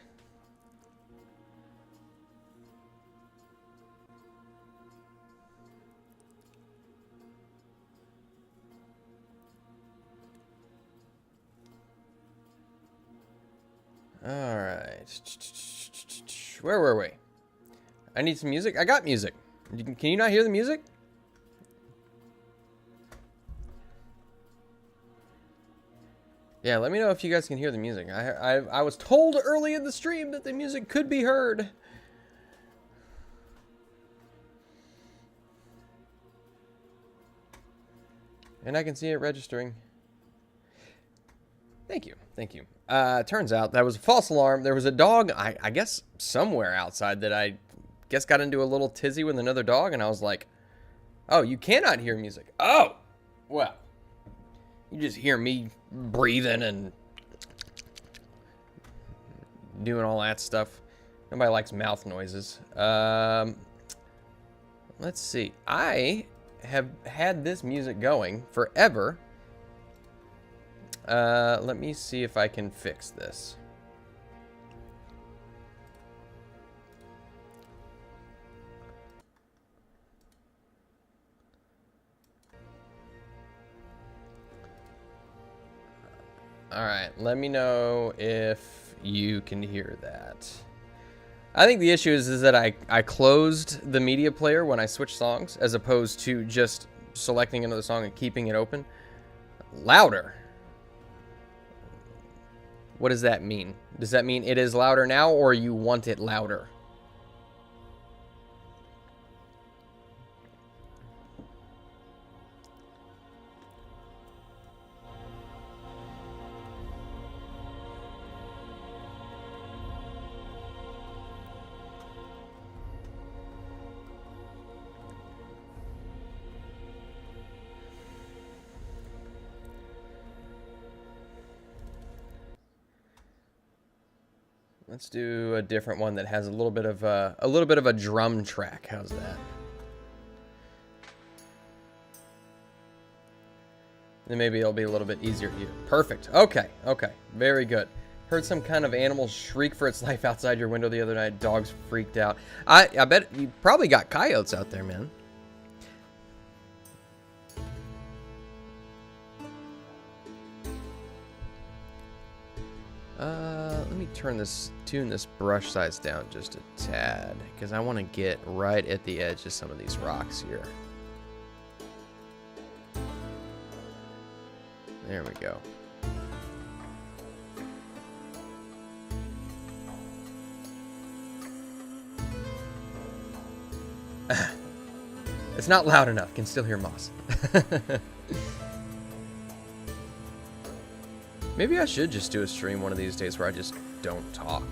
A: All right. Where were we? I need some music. I got music. Can you not hear the music? Yeah, let me know if you guys can hear the music. I was told early in the stream that the music could be heard. And I can see it registering. Thank you. Thank you. Turns out that was a false alarm. There was a dog, I guess, somewhere outside that I guess got into a little tizzy with another dog. And I was like, oh, you cannot hear music. Oh, well, you just hear me breathing and doing all that stuff. Nobody likes mouth noises. Let's see. I have had this music going forever. Let me see if I can fix this. All right, let me know if you can hear that. I think the issue is that I closed the media player when I switched songs, as opposed to just selecting another song and keeping it open. Louder. What does that mean? Does that mean it is louder now, or you want it louder? Let's do a different one that has a little bit of a drum track. How's that? Then maybe it'll be a little bit easier to hear. Perfect. Okay. Okay. Very good. Heard some kind of animal shriek for its life outside your window the other night. Dogs freaked out. I bet you probably got coyotes out there, man. Let me tune this brush size down just a tad, because I want to get right at the edge of some of these rocks here. There we go. It's not loud enough. Can still hear moss. Maybe I should just do a stream one of these days where I just don't talk.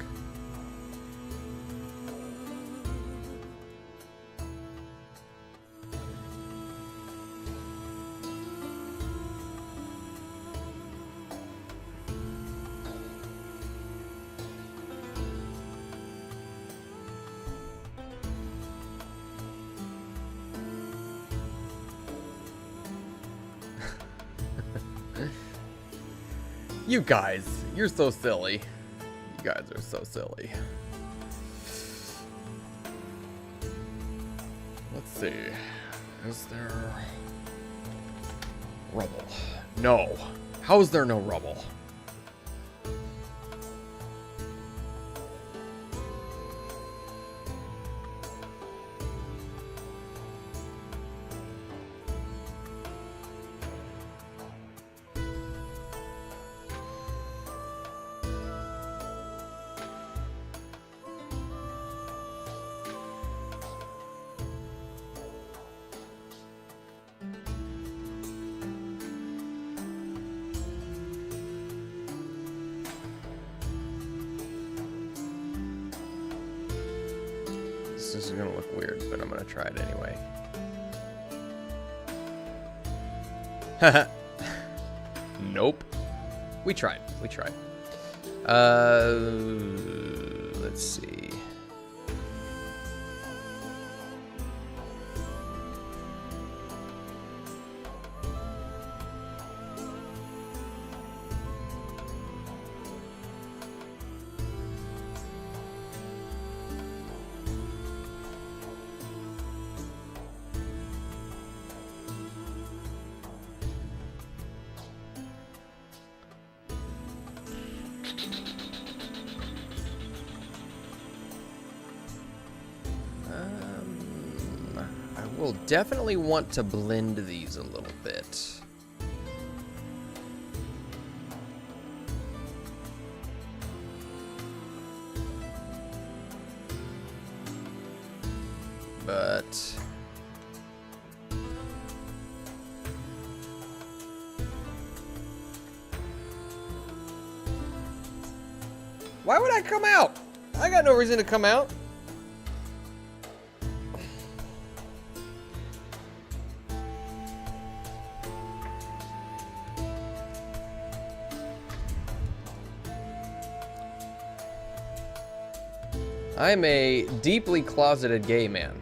A: You guys, you're so silly. You guys are so silly. Let's see. Is there rubble? No. How is there no rubble? This is gonna look weird, but I'm gonna try it anyway. Haha. Nope. We tried. We tried. Let's see. We'll definitely want to blend these a little bit. But why would I come out? I got no reason to come out. I'm a deeply closeted gay man.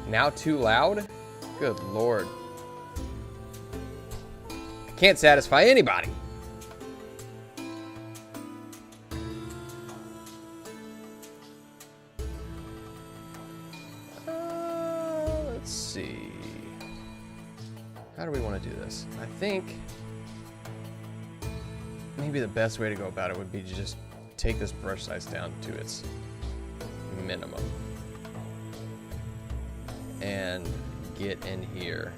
A: Now too loud? Good Lord. I can't satisfy anybody. Let's see. How do we want to do this? I think maybe the best way to go about it would be to just take this brush size down to its minimum. And get in here.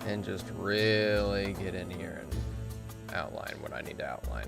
A: And just really get in here and outline what I need to outline.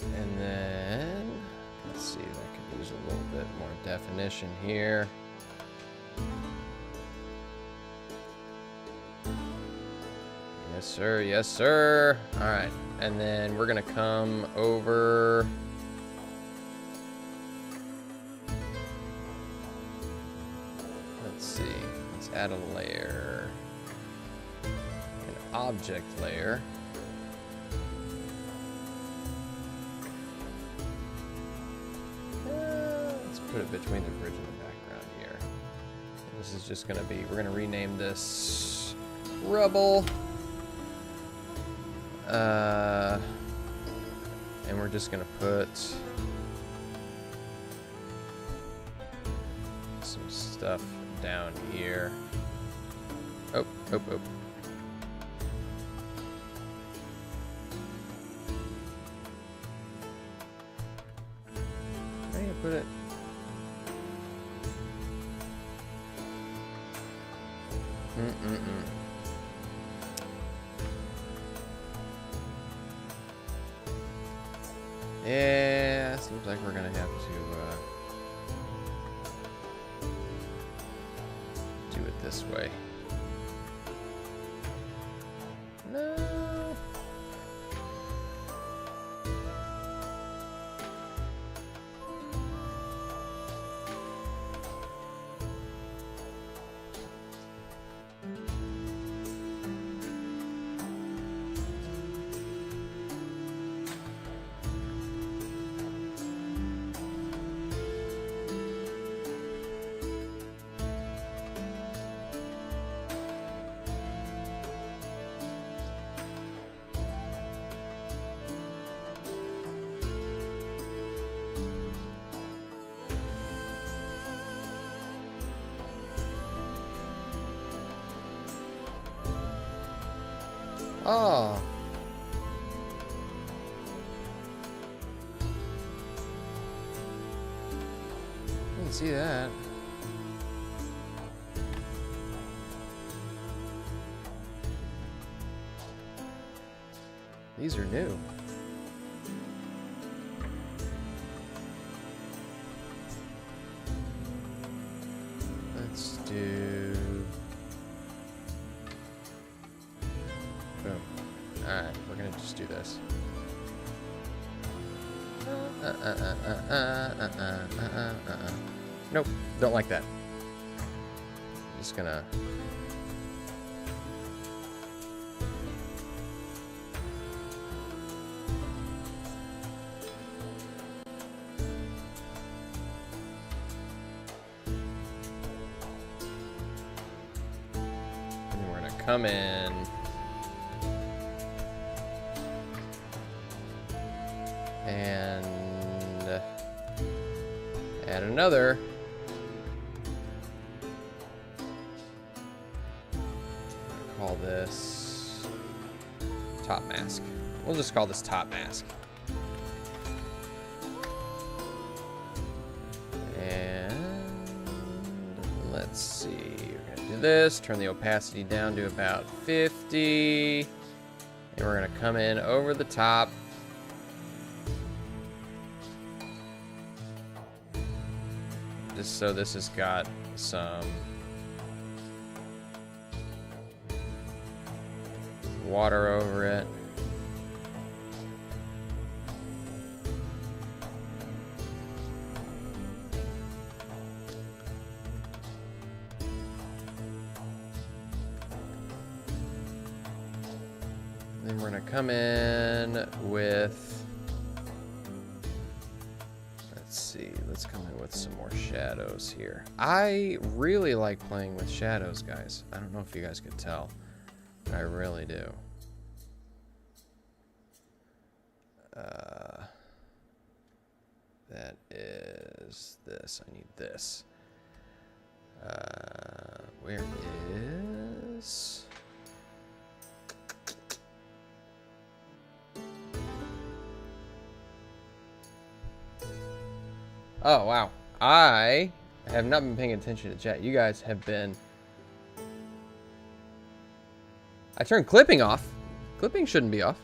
A: And then, let's see, that could use a little bit more definition here. Yes, sir. Yes, sir. All right. And then we're going to come over. Let's see. Let's add a layer. An object layer. Put it between the bridge and the background here. And this is just gonna be, we're gonna rename this Rubble. And we're just gonna put some stuff down here. Oh. How do you put it? Yeah, seems like we're gonna have to do it this way. No. Oh. Didn't see that. These are new. Let's do Nope, don't like that. Just gonna. And we're gonna come in. And add another. Call this top mask. We'll just call this top mask. And let's see. We're gonna do this. Turn the opacity down to about 50. And we're gonna come in over the top. Just so this has got some water over it. Then we're gonna come in with, let's see, let's come in with some more shadows here. I really like playing with shadows, guys. I don't know if you guys could tell, but I really do. That is this. I need this. Where is... Oh, wow. I have not been paying attention to chat. You guys have been... I turned clipping off. Clipping shouldn't be off.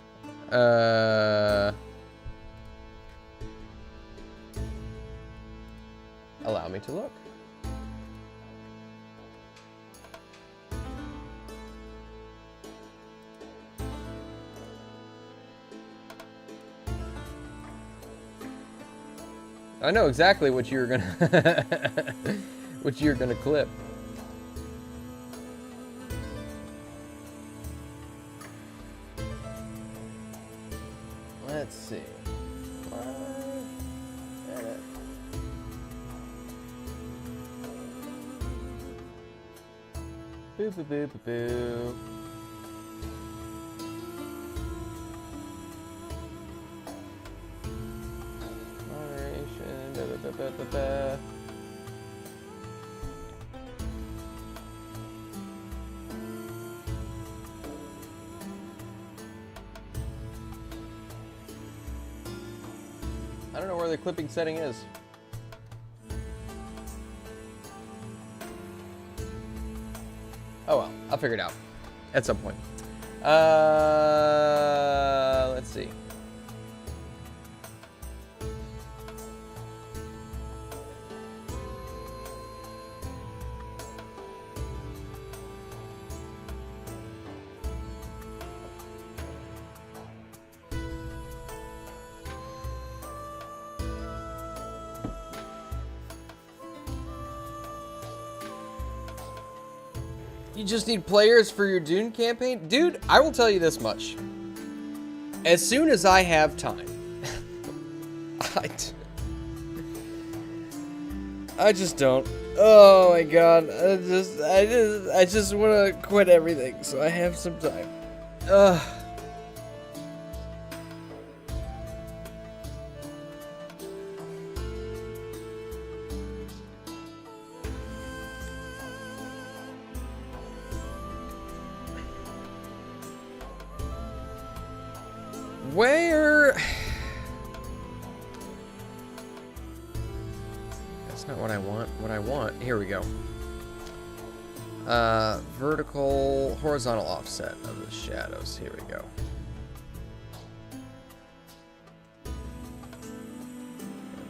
A: Allow me to look. I know exactly what you're gonna what you're gonna clip. Let's see. Edit. Boo boo boo boo boo. Moderation. Da, da, da, da, da. I don't know where the clipping setting is. Oh well, I'll figure it out at some point. Let's see. You just need players for your Dune campaign? Dude, I will tell you this much. As soon as I have time, I just don't. Oh my god, I just want to quit everything so I have some time. Ugh. Where? That's not what I want. What I want. Here we go. Vertical, horizontal offset of the shadows. Here we go.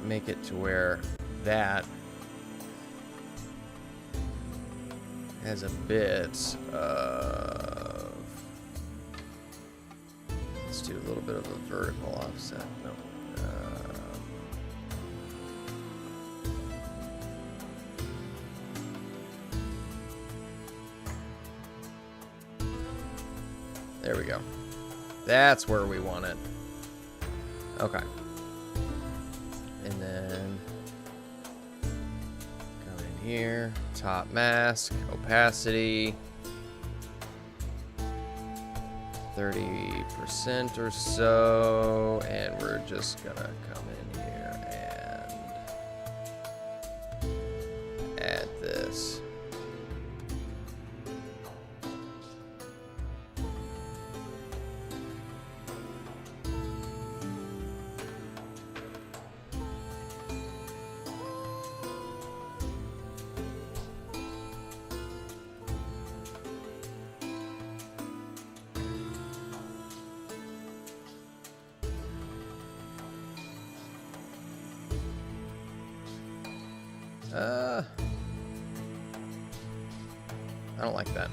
A: Make it to where that has a bit of... Let's do a little bit of a vertical offset. No. There we go. That's where we want it. Okay. And then come in here. Top mask. Opacity. 30% or so. And we're just gonna come in here and add this. I don't like that.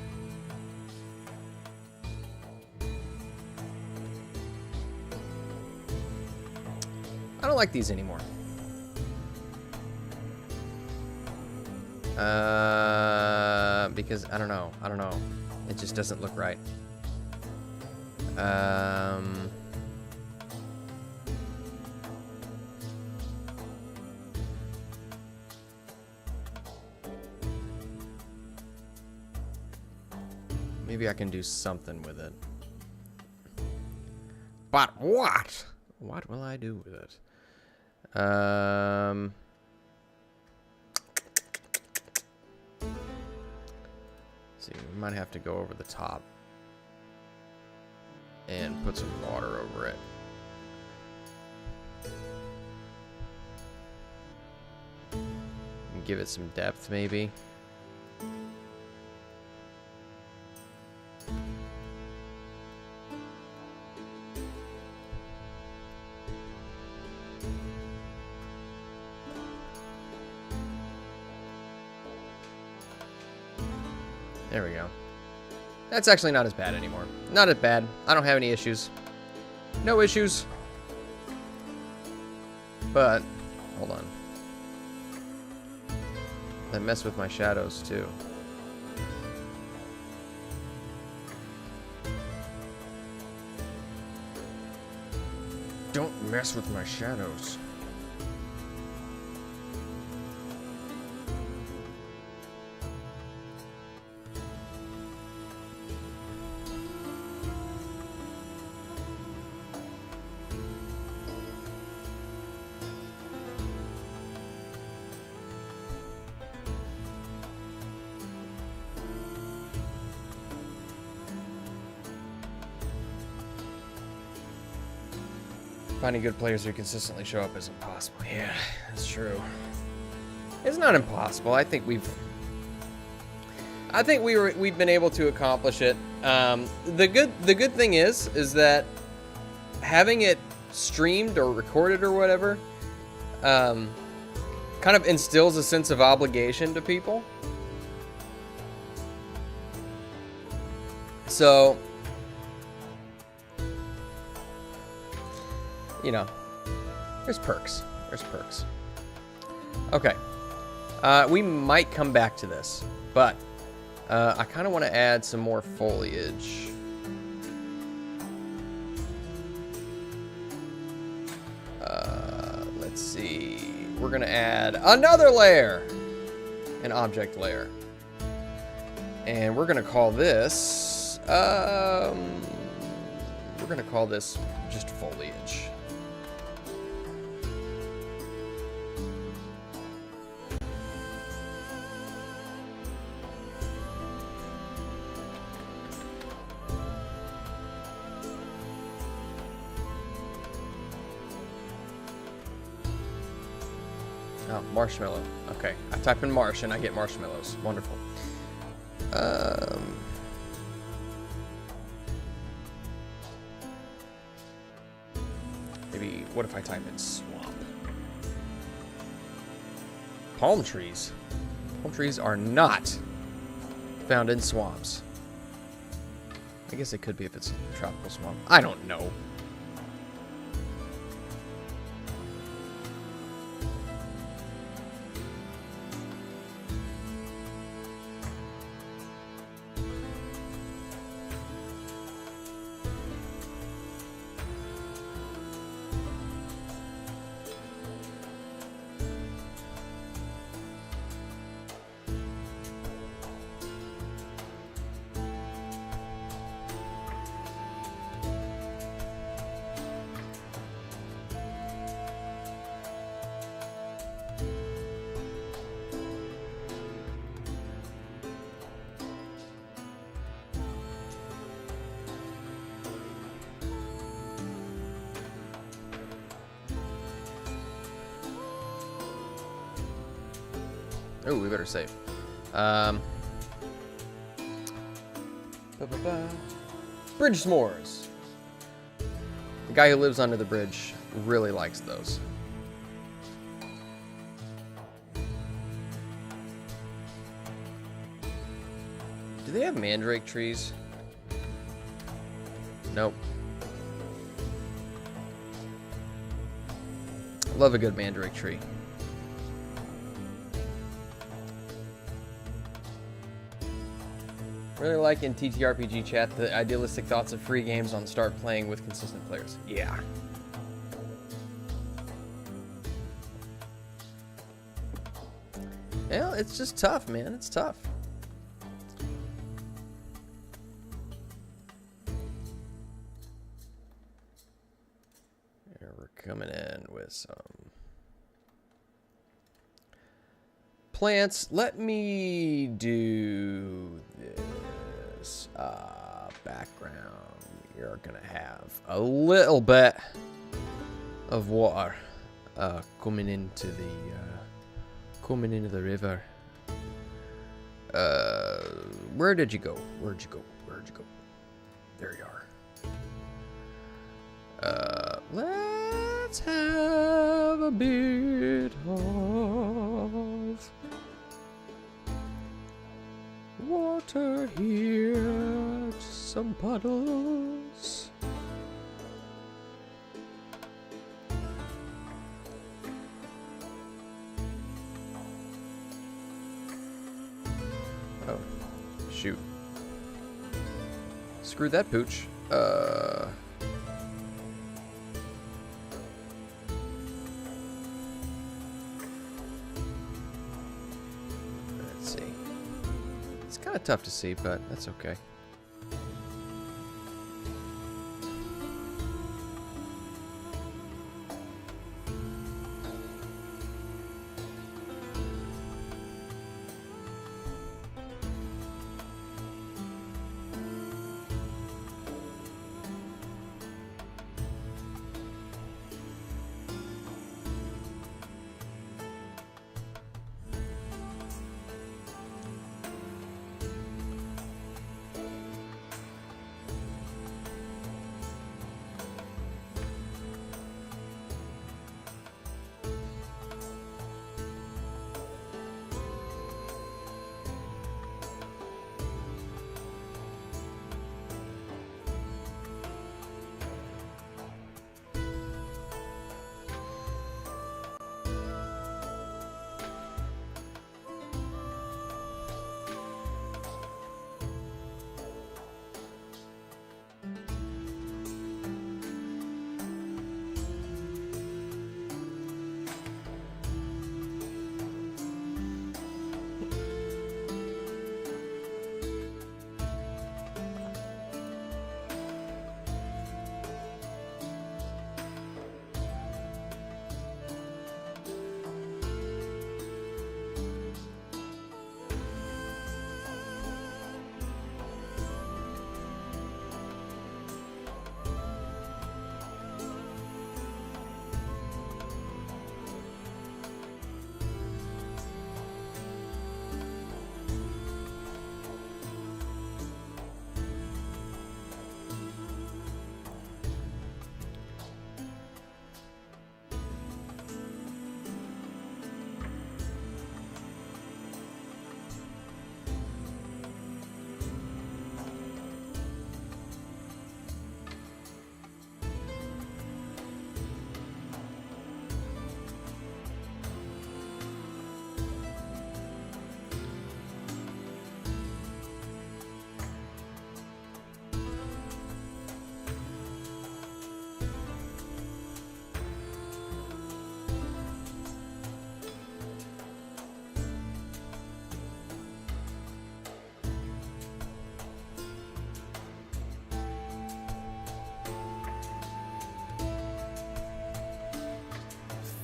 A: I don't like these anymore. Because I don't know. It just doesn't look right. Maybe I can do something with it. But what? What will I do with it? See, we might have to go over the top and put some water over it. And give it some depth, maybe. There we go. That's actually not as bad anymore. Not as bad. I don't have any issues. No issues. But, hold on. That mess with my shadows too. Don't mess with my shadows. Finding good players who consistently show up is impossible. Yeah, that's true. It's not impossible. I think we've been able to accomplish it. The good thing is that having it streamed or recorded or whatever kind of instills a sense of obligation to people. So, you know, there's perks. There's perks. Okay. We might come back to this, but I kind of want to add some more foliage. Let's see. We're going to add another layer, an object layer. And we're going to call this, just foliage. Oh, marshmallow. Okay, I type in marsh and I get marshmallows. Wonderful. Maybe, what if I type in swamp? Palm trees. Palm trees are not found in swamps. I guess it could be if it's a tropical swamp. I don't know. Oh, we better save. Bridge s'mores. The guy who lives under the bridge really likes those. Do they have mandrake trees? Nope. Love a good mandrake tree. Really like in TTRPG chat the idealistic thoughts of free games on start playing with consistent players. Yeah. Yeah, it's just tough, man. It's tough. Here we're coming in with some plants. Let me do this background. You're gonna have a little bit of water coming into the river. Where did you go? Where'd you go? Where'd you go? There you are. Let's have a bit of water here, some puddles. Oh, shoot. Screw that pooch. Let's see. It's kind of tough to see, but that's okay.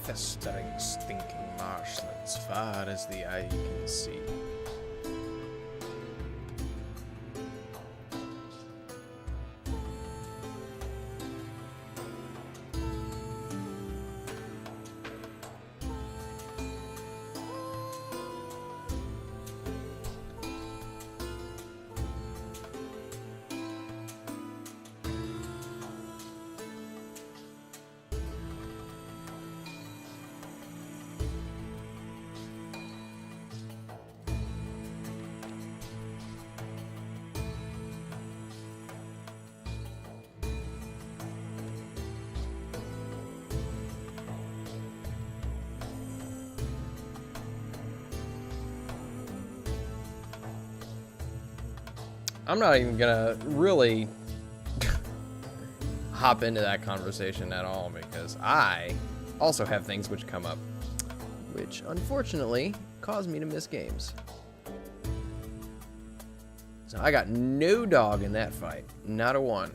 A: Festering, stinking marshlands, far as the eye can see. I'm not even gonna really hop into that conversation at all because I also have things which come up, which unfortunately cause me to miss games. So I got no dog in that fight, not a one.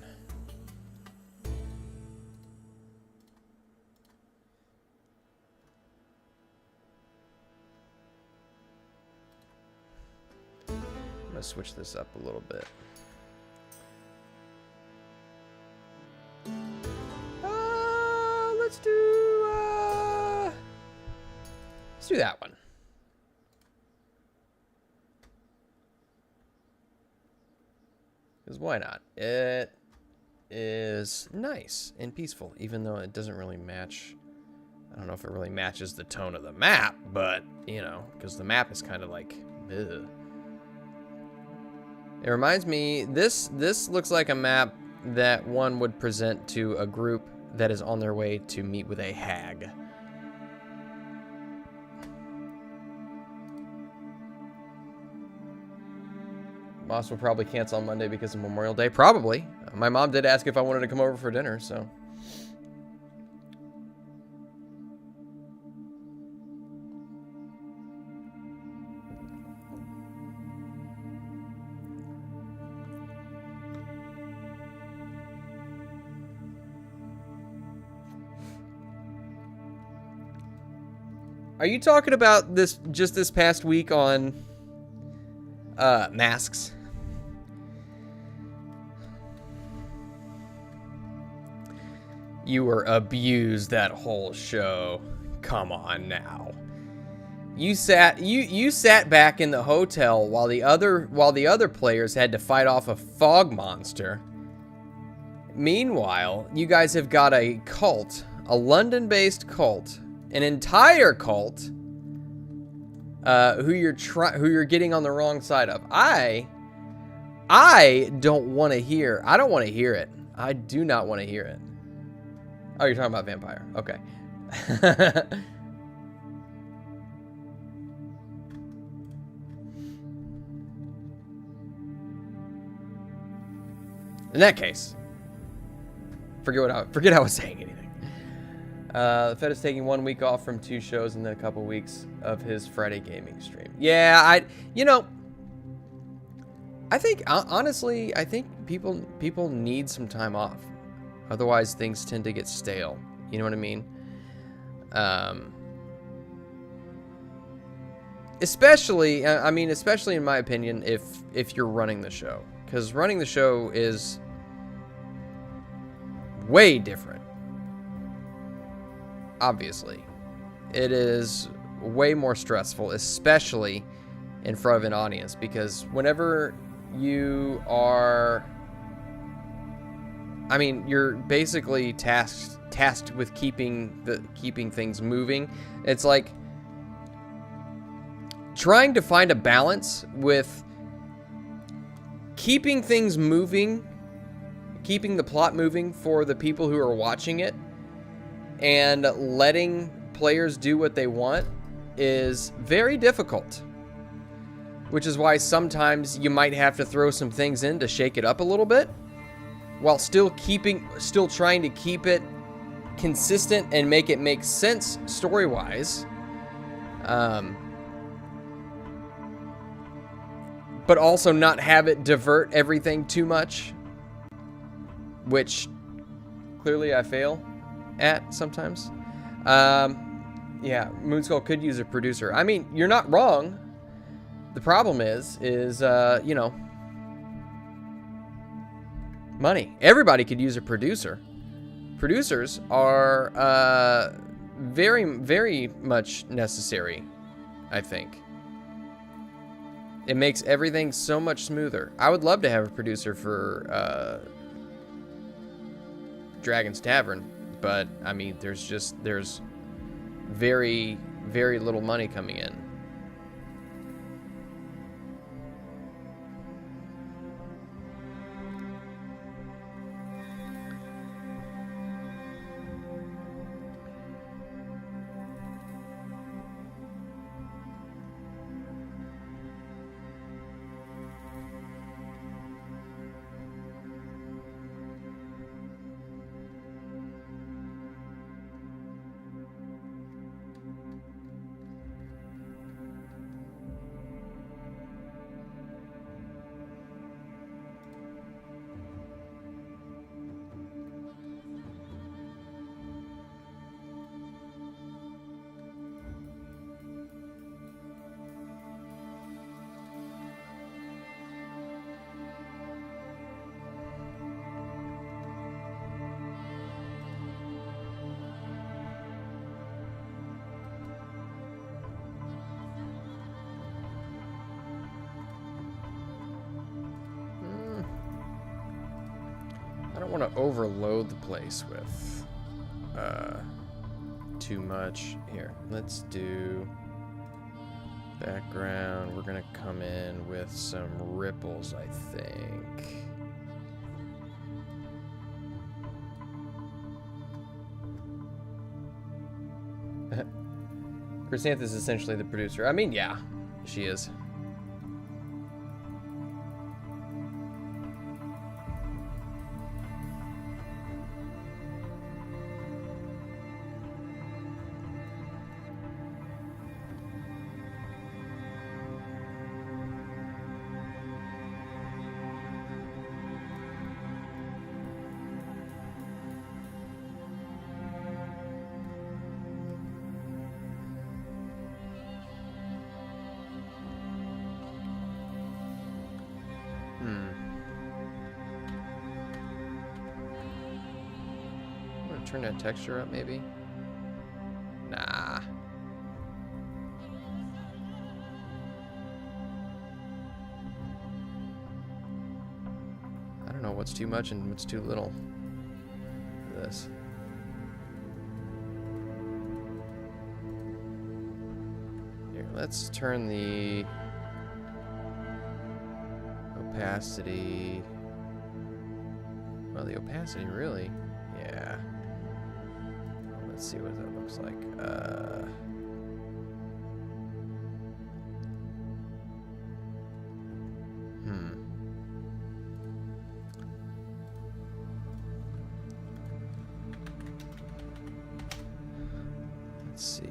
A: I'm gonna switch this up a little bit. Let's do that one. Because why not? It is nice and peaceful, even though it doesn't really match. I don't know if it really matches the tone of the map, but, you know, because the map is kind of like, ugh. It reminds me, this looks like a map that one would present to a group that is on their way to meet with a hag. Moss will probably cancel on Monday because of Memorial Day. Probably. My mom did ask if I wanted to come over for dinner, so. Are you talking about this just this past week on masks? You were abused that whole show. Come on now. You sat back in the hotel while the other players had to fight off a fog monster. Meanwhile, you guys have got a cult, a London-based cult, an entire cult, who you're getting on the wrong side of. I don't want to hear. I don't want to hear it. I do not want to hear it. Oh, you're talking about vampire. Okay. In that case, forget I was saying anything. The Fed is taking 1 week off from 2 shows and then a couple weeks of his Friday gaming stream. Yeah, I think honestly, I think people need some time off. Otherwise, things tend to get stale. You know what I mean? Especially in my opinion, if you're running the show, because running the show is way different. Obviously, it is way more stressful, especially in front of an audience, because whenever you are, you're basically tasked with keeping things moving. It's like trying to find a balance with keeping things moving, keeping the plot moving for the people who are watching it, and letting players do what they want is very difficult. Which is why sometimes you might have to throw some things in to shake it up a little bit, while still trying to keep it consistent and make it make sense story-wise. But also not have it divert everything too much, which clearly I fail at sometimes. Yeah, Moonskull could use a producer. I mean, you're not wrong. The problem is money. Everybody could use a producer. Producers are very, very much necessary, I think. It makes everything so much smoother. I would love to have a producer for Dragon's Tavern, but I mean, there's very, very little money coming in. want to overload the place with too much. Here, let's do background. We're gonna come in with some ripples, I think. Chrysanthus is essentially the producer. I mean, yeah, she is. Turn that texture up, maybe? Nah. I don't know what's too much and what's too little. This. Here, let's turn the opacity. Well, the opacity really, yeah. Let's see what that looks like. Let's see.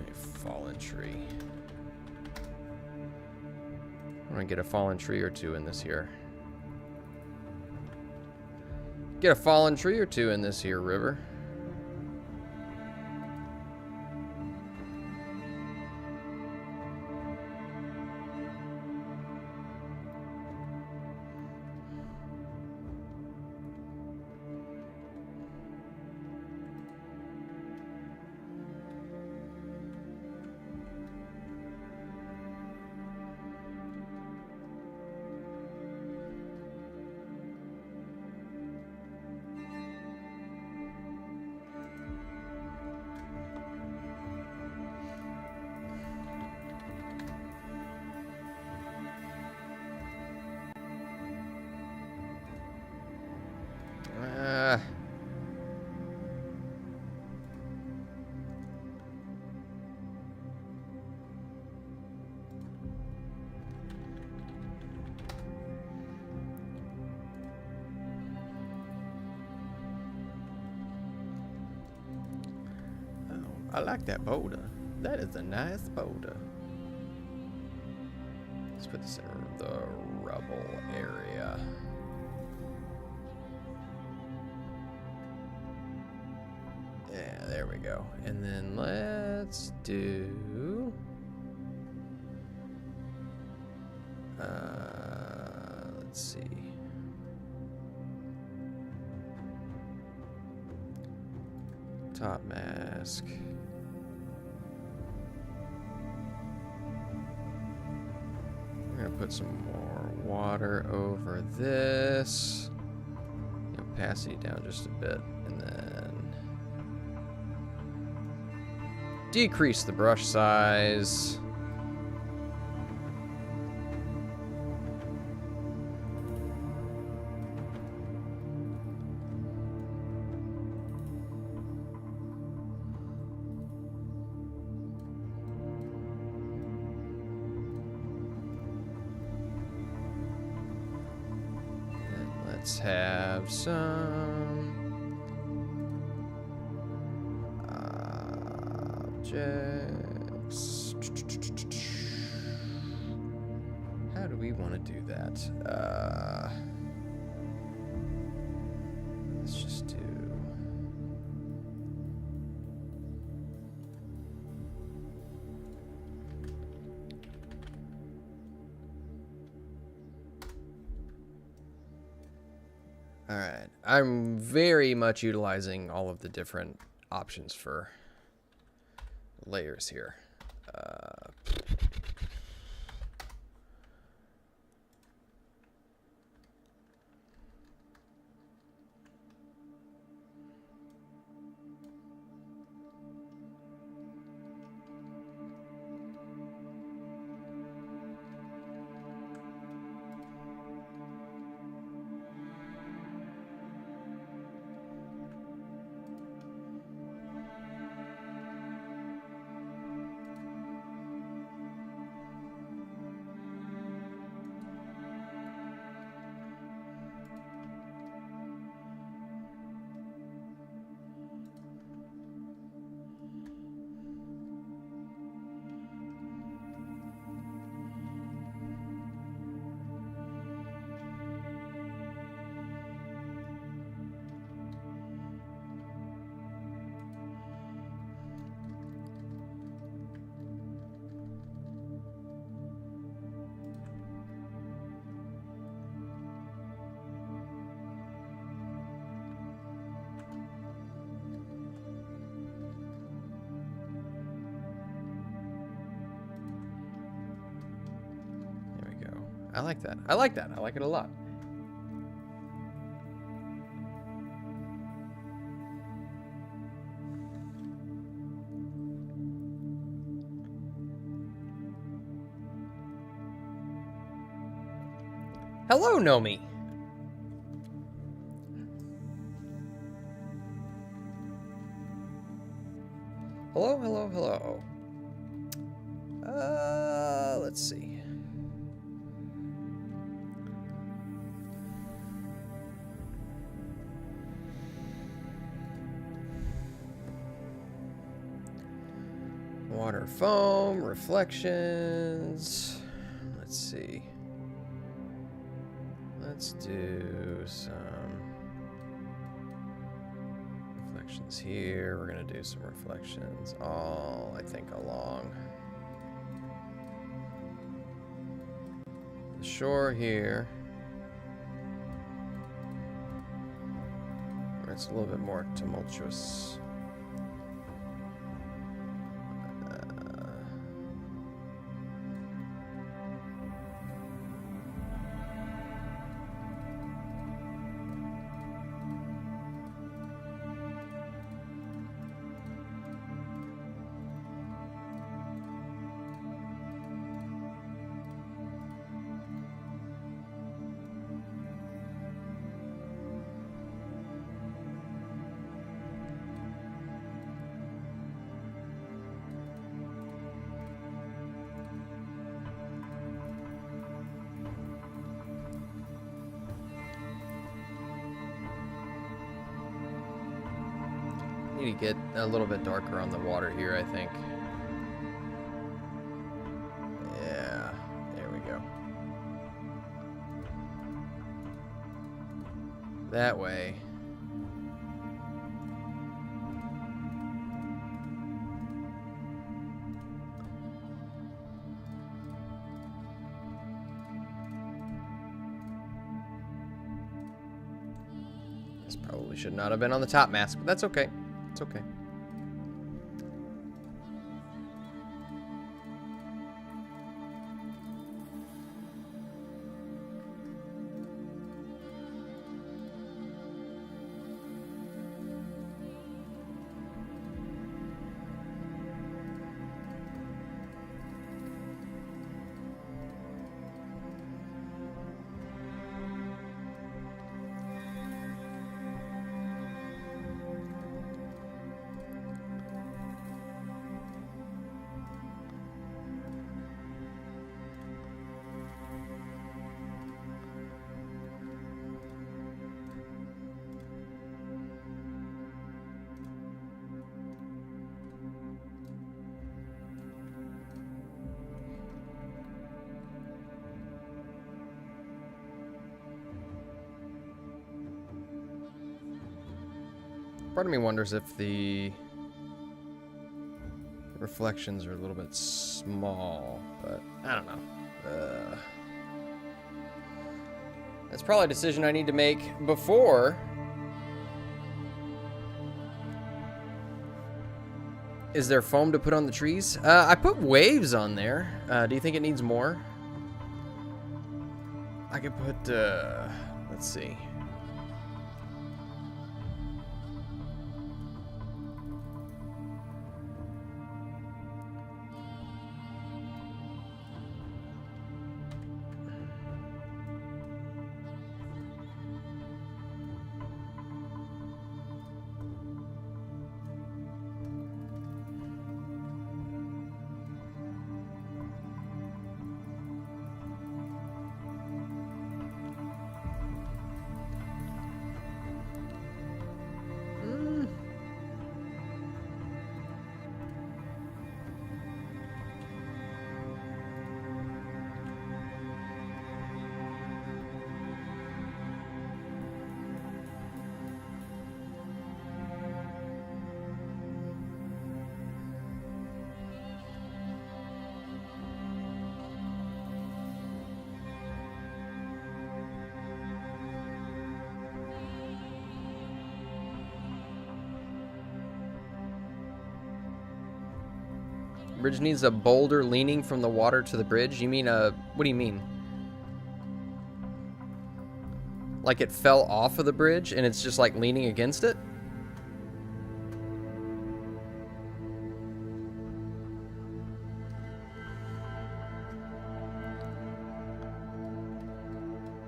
A: A fallen tree. I want to get a fallen tree or two in this here. Get a fallen tree or two in this here river. I like that boulder. That is a nice boulder. Let's put this in the rubble area. Yeah, there we go. And then let's do... let's see. Top mask. We're gonna put some more water over this. The opacity down just a bit, and then decrease the brush size. Let's have some objects. How do we want to do that? Let's just do... All right, I'm very much utilizing all of the different options for layers here. I like that. I like that. I like it a lot. Hello, Nomi. Hello, hello, hello. Let's see. Water foam, reflections. Let's see. Let's do some reflections here. We're gonna do some reflections all, I think, along the shore here. Where it's a little bit more tumultuous. Need to get a little bit darker on the water here, I think. Yeah, there we go. That way. This probably should not have been on the top mask, but that's okay. It's okay. Part of me wonders if the reflections are a little bit small, but I don't know. That's probably a decision I need to make before. Is there foam to put on the trees? I put waves on there. Do you think it needs more? I could put, let's see. Bridge needs a boulder leaning from the water to the bridge. You mean what do you mean? like it fell off of the bridge and it's just like leaning against it.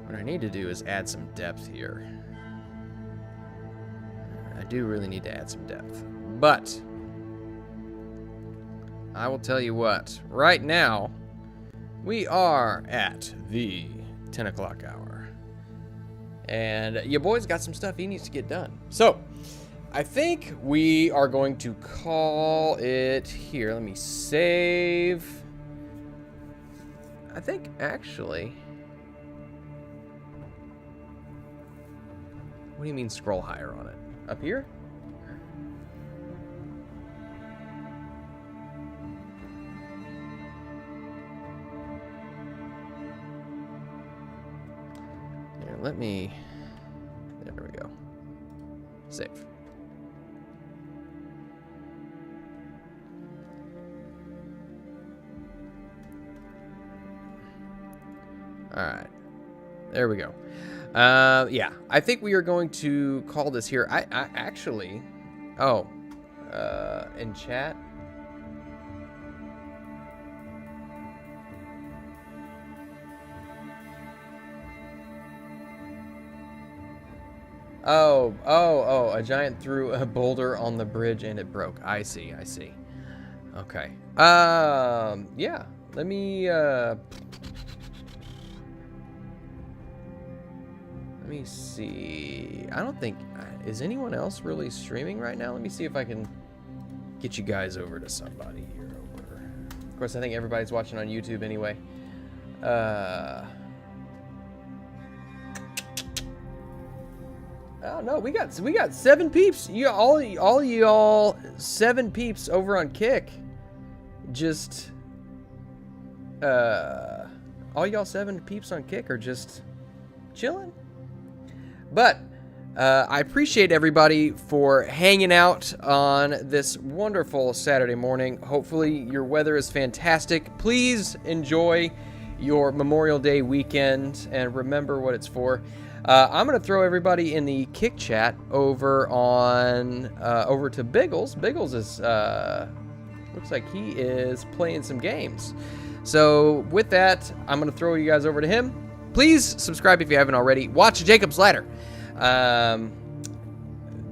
A: What I need to do is add some depth here. I do really need to add some depth. But I will tell you what, right now we are at the 10 o'clock hour. And your boy's got some stuff he needs to get done. So I think we are going to call it here. Let me save. I think actually. What do you mean scroll higher on it? Up here? Here, let me. There we go. Save. All right. There we go. Yeah, I think we are going to call this here. I actually, in chat. Oh, a giant threw a boulder on the bridge and it broke. I see. Okay. Yeah, let me, let me see. I don't think... Is anyone else really streaming right now? Let me see if I can get you guys over to somebody here. Of course, I think everybody's watching on YouTube anyway. Oh no, we got 7 peeps. All y'all 7 peeps over on Kick. Just all y'all 7 peeps on Kick are just chilling. But I appreciate everybody for hanging out on this wonderful Saturday morning. Hopefully your weather is fantastic. Please enjoy your Memorial Day weekend and remember what it's for. I'm going to throw everybody in the Kick chat over to Biggles. Biggles is looks like he is playing some games. So with that, I'm going to throw you guys over to him. Please subscribe if you haven't already. Watch Jacob's Ladder.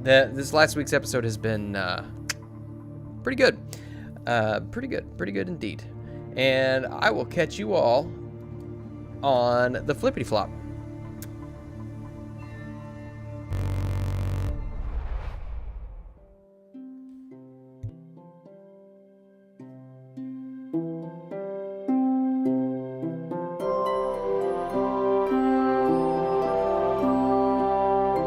A: This last week's episode has been pretty good. Pretty good indeed. And I will catch you all on the flippity flop.